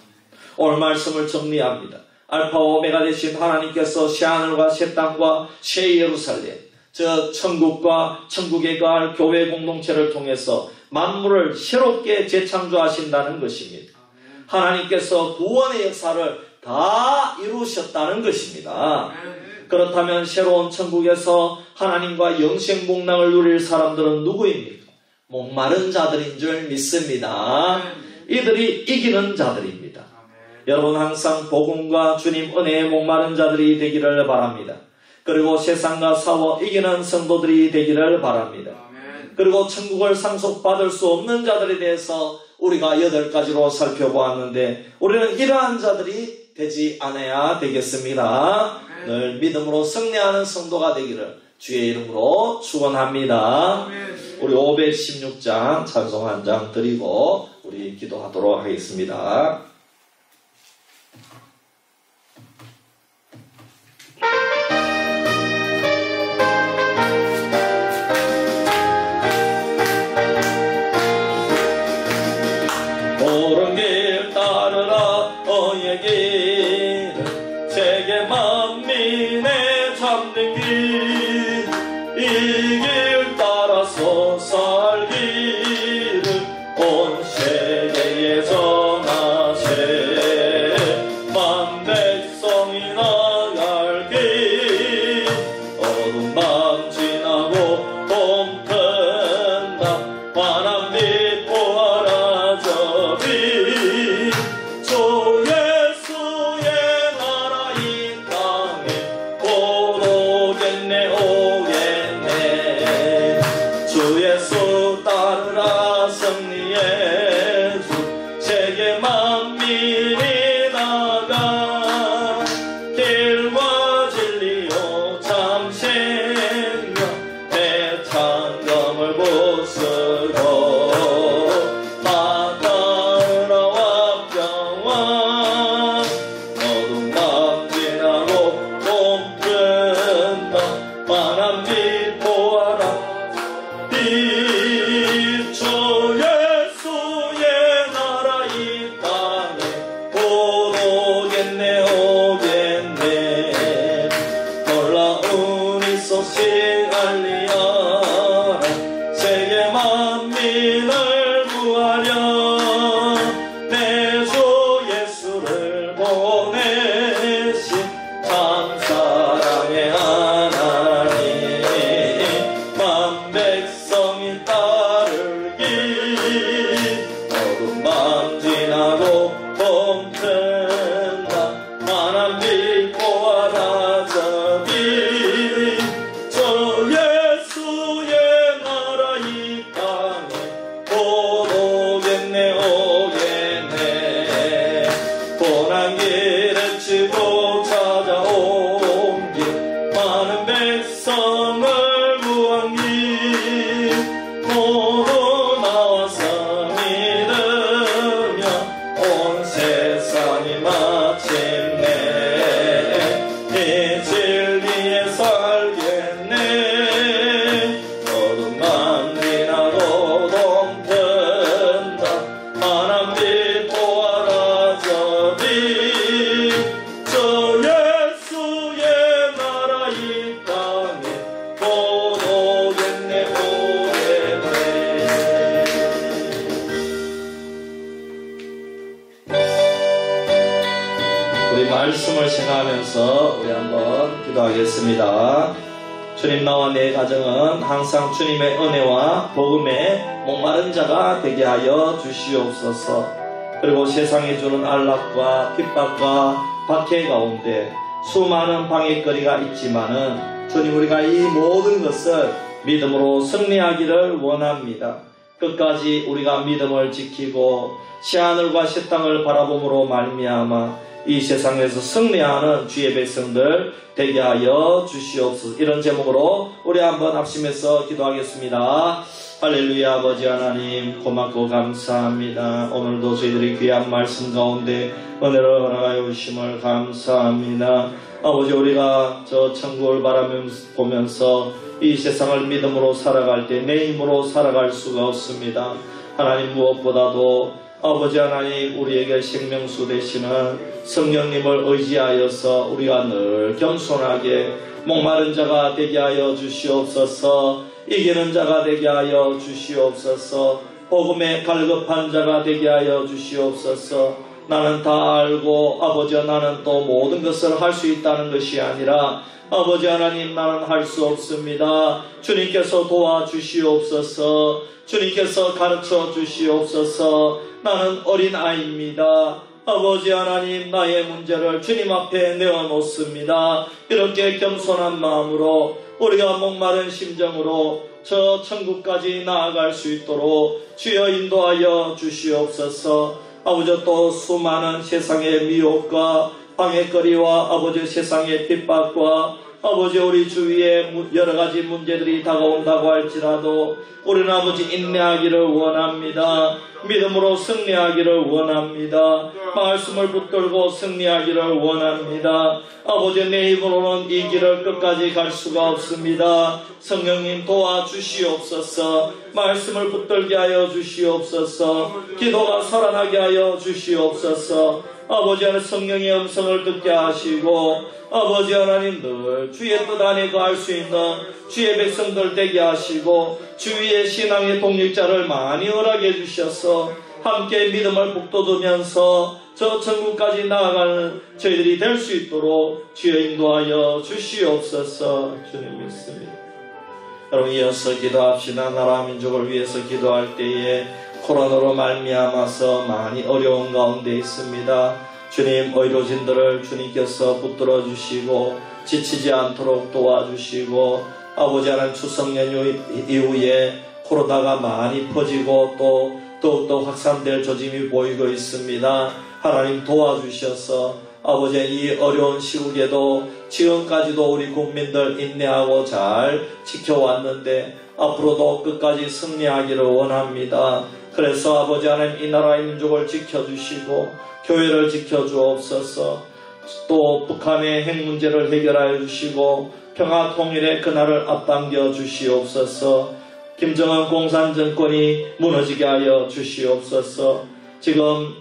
오늘 말씀을 정리합니다. 알파와 오메가 되신 하나님께서 새하늘과 새 땅과 새 예루살렘, 저 천국과 천국에 거할 교회 공동체를 통해서 만물을 새롭게 재창조하신다는 것입니다. 하나님께서 구원의 역사를 다 이루셨다는 것입니다. 그렇다면 새로운 천국에서 하나님과 영생복락을 누릴 사람들은 누구입니까? 목마른 자들인 줄 믿습니다. 이들이 이기는 자들입니다. 여러분 항상 복음과 주님 은혜에 목마른 자들이 되기를 바랍니다. 그리고 세상과 싸워 이기는 성도들이 되기를 바랍니다. 그리고 천국을 상속받을 수 없는 자들에 대해서 우리가 8가지로 살펴보았는데 우리는 이러한 자들이 되지 않아야 되겠습니다. 늘 믿음으로 승리하는 성도가 되기를 주의 이름으로 축원합니다. 우리 516장 찬송 한 장 드리고 우리 기도하도록 하겠습니다. 옳은 길 따르라 너의 길은 세계 만민의 잡는 길, 이 길 따라서 살기를 온 세계에 전하세. 만 백성이 나갈 길, 어두운 밤 지나고 봄 튼다. 환한 빛 보아라 저리. 주 예수의 나라 이 땅에 곧 오겠네 오겠네. 주 예수 따르라 승리의 주. 세계 만민이 나가 길과 진리요 참 생명. 내 창검을 만한 빛 보아라. 비춰 예수의 나라 이 땅에 곧 오겠네 오겠네. 놀라운 이 소식 알리어라. 세계 만민을 구하려 내 주 예수를 보내신 참 사랑의 하나님. 만 백성이 따르기 어둠 밤 지나고 봄 튼다. 만한 빛 보아라 저기 저 예수의 나라 이 땅에 곧 오겠네 오겠네. 고난 길에 치고 찾아온 길 많은 백성을 구한 길 모두 나와서 믿으며 온 세상이 마침내 이 진리에 살겠네. 어둠만 지나고 봄 튼다. 만한 빛 보아라 저기 저 예수의 나라 이 땅에 곧 오겠네 오겠네. 우리 말씀을 생각하면서 우리 한번 기도하겠습니다. 주님, 나와 내 가정은 항상 주님의 은혜와 복음에 목마른 자가 되게 하여 주시옵소서. 그리고 세상이 주는 안락과 핍박과 박해 가운데 수많은 방해거리가 있지만은 주님, 우리가 이 모든 것을 믿음으로 승리하기를 원합니다. 끝까지 우리가 믿음을 지키고 새하늘과 새 땅을 바라봄으로 말미암아 이 세상에서 승리하는 주의 백성들 되게 하여 주시옵소서. 이런 제목으로 우리 한번 합심해서 기도하겠습니다. 할렐루야. 아버지 하나님 고맙고 감사합니다. 오늘도 저희들이 귀한 말씀 가운데 은혜를 허락하여 주심을 감사합니다. 아버지, 우리가 저 천국을 보면서 이 세상을 믿음으로 살아갈 때 내 힘으로 살아갈 수가 없습니다. 하나님, 무엇보다도 아버지 하나님, 우리에게 생명수 되시는 성령님을 의지하여서 우리가 늘 겸손하게 목마른 자가 되게 하여 주시옵소서. 이기는 자가 되게 하여 주시옵소서. 복음에 갈급한 자가 되게 하여 주시옵소서. 나는 다 알고 아버지, 나는 또 모든 것을 할 수 있다는 것이 아니라 아버지 하나님, 나는 할 수 없습니다. 주님께서 도와주시옵소서. 주님께서 가르쳐 주시옵소서. 나는 어린아이입니다. 아버지 하나님, 나의 문제를 주님 앞에 내어놓습니다. 이렇게 겸손한 마음으로 우리가 목마른 심정으로 저 천국까지 나아갈 수 있도록 주여 인도하여 주시옵소서. 아버지, 또 수많은 세상의 미혹과 방해거리와 아버지 세상의 핍박과 아버지 우리 주위에 여러가지 문제들이 다가온다고 할지라도 우리는 아버지 인내하기를 원합니다. 믿음으로 승리하기를 원합니다. 말씀을 붙들고 승리하기를 원합니다. 아버지, 내 힘으로는 이 길을 끝까지 갈 수가 없습니다. 성령님 도와주시옵소서. 말씀을 붙들게 하여 주시옵소서. 기도가 살아나게 하여 주시옵소서. 아버지 하나님, 성령의 음성을 듣게 하시고 아버지 하나님, 늘 주의 뜻 안에 거할 수 있는 주의 백성들 되게 하시고 주위의 신앙의 동력자를 많이 허락해 주셔서 함께 믿음을 북돋우면서 저 천국까지 나아가는 저희들이 될 수 있도록 주여 인도하여 주시옵소서. 주님 믿습니다. 여러분, 이어서 기도합시다. 나라 민족을 위해서 기도할 때에 코로나로 말미암아서 많이 어려운 가운데 있습니다. 주님, 의료진들을 주님께서 붙들어 주시고 지치지 않도록 도와주시고 아버지 하나님, 추석 연휴 이후에 코로나가 많이 퍼지고 또 더욱더 확산될 조짐이 보이고 있습니다. 하나님 도와주셔서 아버지, 이 어려운 시국에도 지금까지도 우리 국민들 인내하고 잘 지켜왔는데 앞으로도 끝까지 승리하기를 원합니다. 그래서 아버지 하나님, 이 나라의 민족을 지켜주시고 교회를 지켜주옵소서. 또 북한의 핵 문제를 해결하여 주시고 평화 통일의 그날을 앞당겨 주시옵소서. 김정은 공산정권이 무너지게 하여 주시옵소서. 지금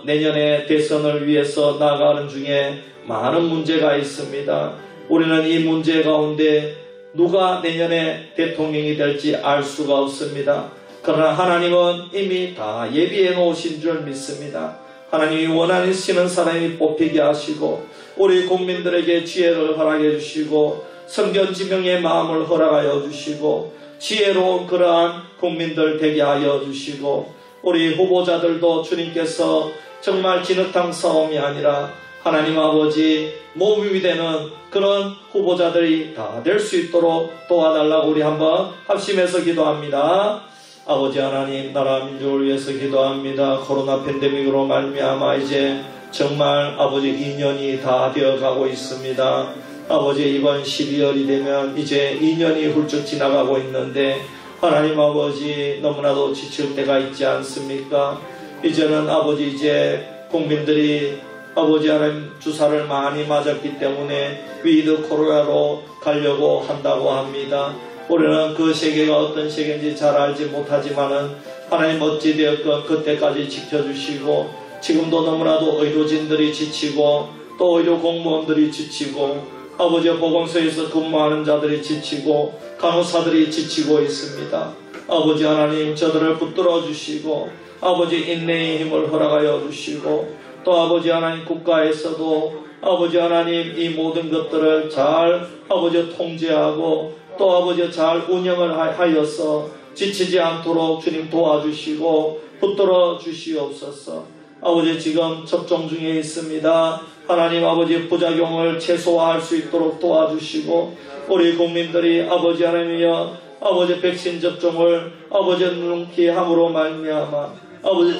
내년에 대선을 위해서 나아가는 중에 많은 문제가 있습니다. 우리는 이 문제 가운데 누가 내년에 대통령이 될지 알 수가 없습니다. 그러나 하나님은 이미 다 예비해 놓으신 줄 믿습니다. 하나님이 원하시는 사람이 뽑히게 하시고 우리 국민들에게 지혜를 허락해 주시고 성견지명의 마음을 허락하여 주시고 지혜로운 그러한 국민들 되게 하여 주시고 우리 후보자들도 주님께서 정말 진흙탕 싸움이 아니라 하나님 아버지 모범이 되는 그런 후보자들이 다 될 수 있도록 도와달라고 우리 한번 합심해서 기도합니다. 아버지 하나님, 나라 민족을 위해서 기도합니다. 코로나 팬데믹으로 말미암아 이제 정말 아버지 2년이 다 되어가고 있습니다. 아버지 이번 12월이 되면 이제 2년이 훌쩍 지나가고 있는데 하나님 아버지 너무나도 지칠 때가 있지 않습니까? 이제는 아버지 이제 국민들이 아버지 하나님 주사를 많이 맞았기 때문에 위드 코로나로 가려고 한다고 합니다. 우리는 그 세계가 어떤 세계인지 잘 알지 못하지만은 하나님 어찌되었건 그때까지 지켜주시고 지금도 너무나도 의료진들이 지치고 또 의료 공무원들이 지치고 아버지 보건소에서 근무하는 자들이 지치고 간호사들이 지치고 있습니다. 아버지 하나님 저들을 붙들어 주시고 아버지 인내의 힘을 허락하여 주시고 또 아버지 하나님 국가에서도 아버지 하나님 이 모든 것들을 잘 아버지 통제하고 또 아버지 잘 운영을 하여서 지치지 않도록 주님 도와주시고 붙들어 주시옵소서. 아버지 지금 접종 중에 있습니다. 하나님 아버지 부작용을 최소화할 수 있도록 도와주시고 우리 국민들이 아버지 하나님이여 아버지 백신 접종을 아버지 능히 함으로 말미암아 아버지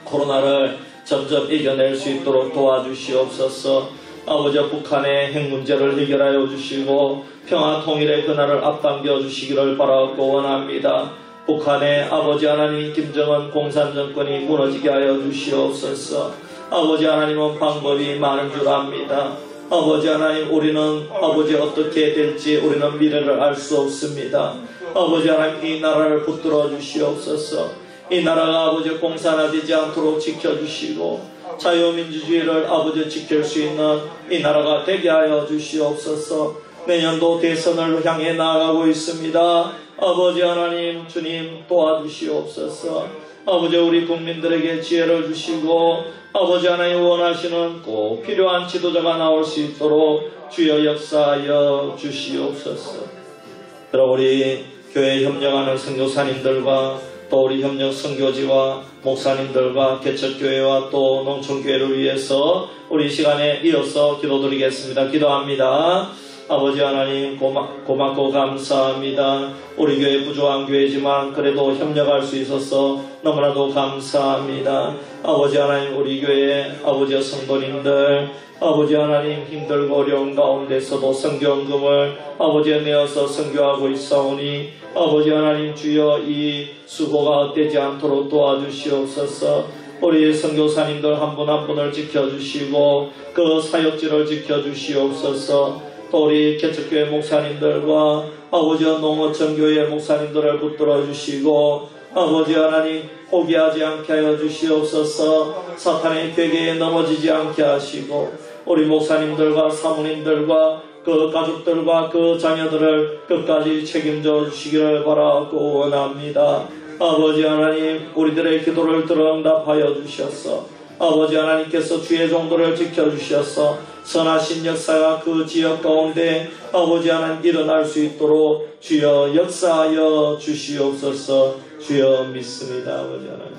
코로나를 점점 이겨낼 수 있도록 도와주시옵소서. 아버지 북한의 핵 문제를 해결하여 주시고 평화 통일의 그날을 앞당겨 주시기를 바라고 원합니다. 북한의 아버지 하나님 김정은 공산정권이 무너지게 하여 주시옵소서. 아버지 하나님은 방법이 많은 줄 압니다. 아버지 하나님 우리는 아버지 어떻게 될지 우리는 미래를 알 수 없습니다. 아버지 하나님 이 나라를 붙들어 주시옵소서. 이 나라가 아버지 공산화되지 않도록 지켜주시고 자유민주주의를 아버지 지킬 수 있는 이 나라가 되게 하여 주시옵소서. 내년도 대선을 향해 나아가고 있습니다. 아버지 하나님 주님 도와주시옵소서. 아버지 우리 국민들에게 지혜를 주시고 아버지 하나님 원하시는 꼭 필요한 지도자가 나올 수 있도록 주여 역사하여 주시옵소서. 그럼 우리 교회에 협력하는 선교사님들과 또 우리 협력 선교지와 목사님들과 개척교회와 또 농촌교회를 위해서 우리 시간에 이어서 기도드리겠습니다. 기도합니다. 아버지 하나님 고맙고 감사합니다. 우리 교회 부족한 교회지만 그래도 협력할 수 있어서 너무나도 감사합니다. 아버지 하나님 우리 교회 아버지 성도님들 아버지 하나님 힘들고 어려운 가운데서도 선교헌금을 아버지에 내어서 선교하고 있사오니 아버지 하나님 주여 이 수고가 헛되지 않도록 도와주시옵소서. 우리 선교사님들 한 분 한 분을 지켜주시고 그 사역지를 지켜주시옵소서. 또 우리 개척교회 목사님들과 아버지 농어촌교회 목사님들을 붙들어 주시고 아버지 하나님 포기하지 않게 하여 주시옵소서. 사탄의 괴계에 넘어지지 않게 하시고 우리 목사님들과 사모님들과 그 가족들과 그 자녀들을 끝까지 책임져 주시기를 바라고 원합니다. 아버지 하나님 우리들의 기도를 들어 응답하여 주셔서 아버지 하나님께서 주의 종들을 지켜주셔서 선하신 역사가 그 지역 가운데 아버지 하나님 일어날 수 있도록 주여 역사하여 주시옵소서. 주여 믿습니다. 아버지 하나님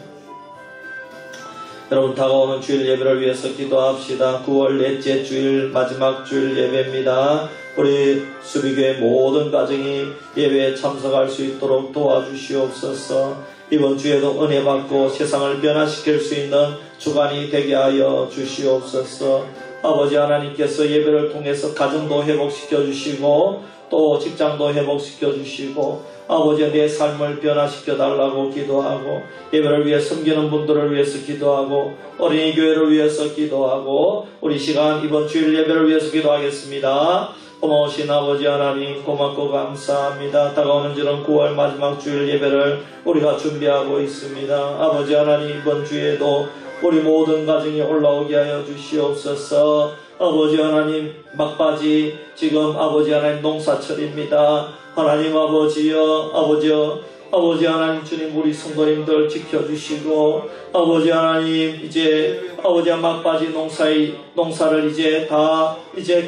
여러분 다가오는 주일 예배를 위해서 기도합시다. 9월 넷째 주일 마지막 주일 예배입니다. 우리 수비교회 모든 가정이 예배에 참석할 수 있도록 도와주시옵소서. 이번 주에도 은혜 받고 세상을 변화시킬 수 있는 주간이 되게 하여 주시옵소서. 아버지 하나님께서 예배를 통해서 가정도 회복시켜 주시고 또 직장도 회복시켜 주시고 아버지 내 삶을 변화시켜 달라고 기도하고 예배를 위해 섬기는 분들을 위해서 기도하고 어린이 교회를 위해서 기도하고 우리 시간 이번 주일 예배를 위해서 기도하겠습니다. 고마우신 아버지 하나님 고맙고 감사합니다. 다가오는 저런 9월 마지막 주일 예배를 우리가 준비하고 있습니다. 아버지 하나님 이번 주에도 우리 모든 가정이 올라오게 하여 주시옵소서. 아버지 하나님 막바지 지금 아버지 하나님 농사철입니다. 하나님 아버지여 아버지 하나님 주님 우리 성도님들 지켜주시고 아버지 하나님 이제 아버지 막바지 농사를 이제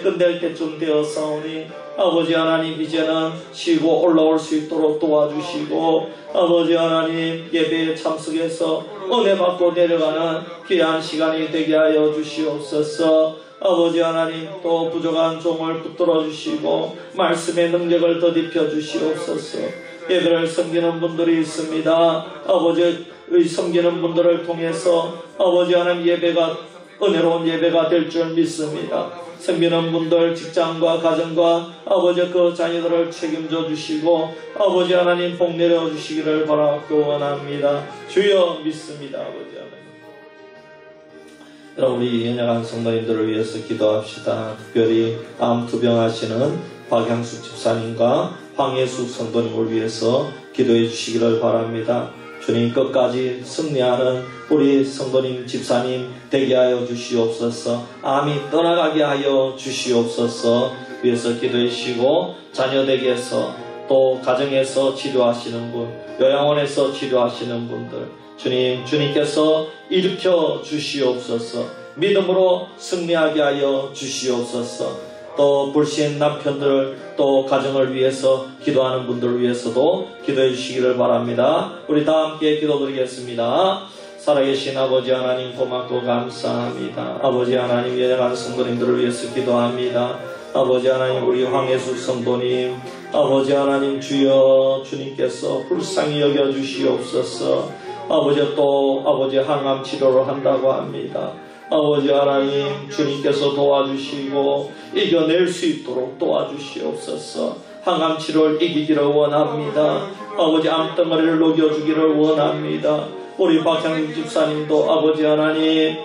끝낼 때쯤 되었사오니 아버지 하나님 이제는 쉬고 올라올 수 있도록 도와주시고 아버지 하나님 예배에 참석해서 은혜 받고 내려가는 귀한 시간이 되게 하여 주시옵소서. 아버지 하나님 또 부족한 종을 붙들어 주시고 말씀의 능력을 더딥혀 주시옵소서. 예배를 섬기는 분들이 있습니다. 아버지의 섬기는 분들을 통해서 아버지 하나님 예배가 은혜로운 예배가 될 줄 믿습니다. 섬기는 분들 직장과 가정과 아버지 그 자녀들을 책임져 주시고 아버지 하나님 복 내려 주시기를 바라고 원합니다. 주여 믿습니다. 아버지 하나님. 여러분 우리 연약한 성도님들을 위해서 기도합시다. 특별히 암 투병하시는 박향숙 집사님과 황예숙 성도님을 위해서 기도해 주시기를 바랍니다. 주님 끝까지 승리하는 우리 성도님 집사님 되게 하여 주시옵소서. 암이 떠나가게 하여 주시옵소서. 위해서 기도해 주시고 자녀댁에서 또 가정에서 치료하시는 분, 요양원에서 치료하시는 분들 주님께서 일으켜 주시옵소서. 믿음으로 승리하게 하여 주시옵소서. 또 불신 남편들 또 가정을 위해서 기도하는 분들을 위해서도 기도해 주시기를 바랍니다. 우리 다 함께 기도드리겠습니다. 살아계신 아버지 하나님 고맙고 감사합니다. 아버지 하나님 연약한 성도님들을 위해서 기도합니다. 아버지 하나님 우리 황예숙 성도님 아버지 하나님 주여 주님께서 불쌍히 여겨 주시옵소서. 아버지 항암 치료를 한다고 합니다. 아버지 하나님 주님께서 도와주시고 이겨낼 수 있도록 도와주시옵소서. 항암 치료를 이기기를 원합니다. 아버지 암덩어리를 녹여주기를 원합니다. 우리 박향림 집사님도 아버지 하나님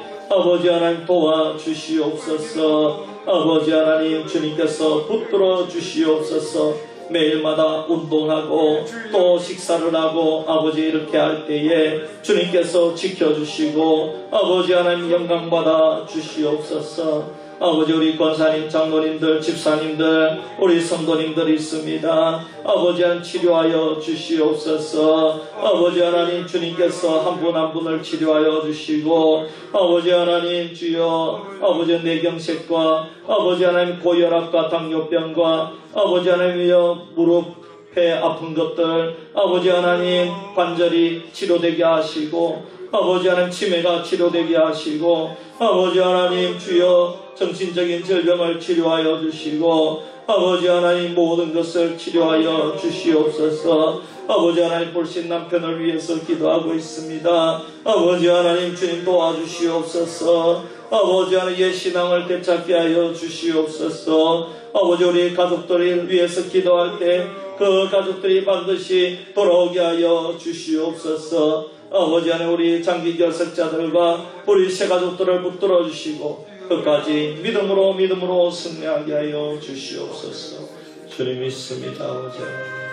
도와주시옵소서. 아버지 하나님 주님께서 붙들어 주시옵소서. 매일마다 운동하고 또 식사를 하고 아버지 이렇게 할 때에 주님께서 지켜주시고 아버지 하나님 영광받아 주시옵소서. 아버지 우리 권사님 장로님들 집사님들 우리 성도님들이 있습니다. 아버지 하나님 치료하여 주시옵소서. 아버지 하나님 주님께서 한 분 한 분을 치료하여 주시고 아버지 하나님 주여 아버지 뇌경색과 아버지 하나님 고혈압과 당뇨병과 아버지 하나님이여 무릎에 아픈 것들 아버지 하나님 관절이 치료되게 하시고 아버지 하나님 치매가 치료되게 하시고 아버지 하나님 주여 정신적인 질병을 치료하여 주시고 아버지 하나님 모든 것을 치료하여 주시옵소서. 아버지 하나님 불신 남편을 위해서 기도하고 있습니다. 아버지 하나님 주님 도와주시옵소서. 아버지 하나님 옛 신앙을 되찾게 하여 주시옵소서. 아버지 우리 가족들을 위해서 기도할 때 그 가족들이 반드시 돌아오게 하여 주시옵소서. 아버지 하나님 우리 장기 결석자들과 우리 새 가족들을 붙들어 주시고 끝까지 믿음으로 승리하게 하여 주시옵소서. 주님 믿습니다. 아버지 하나님.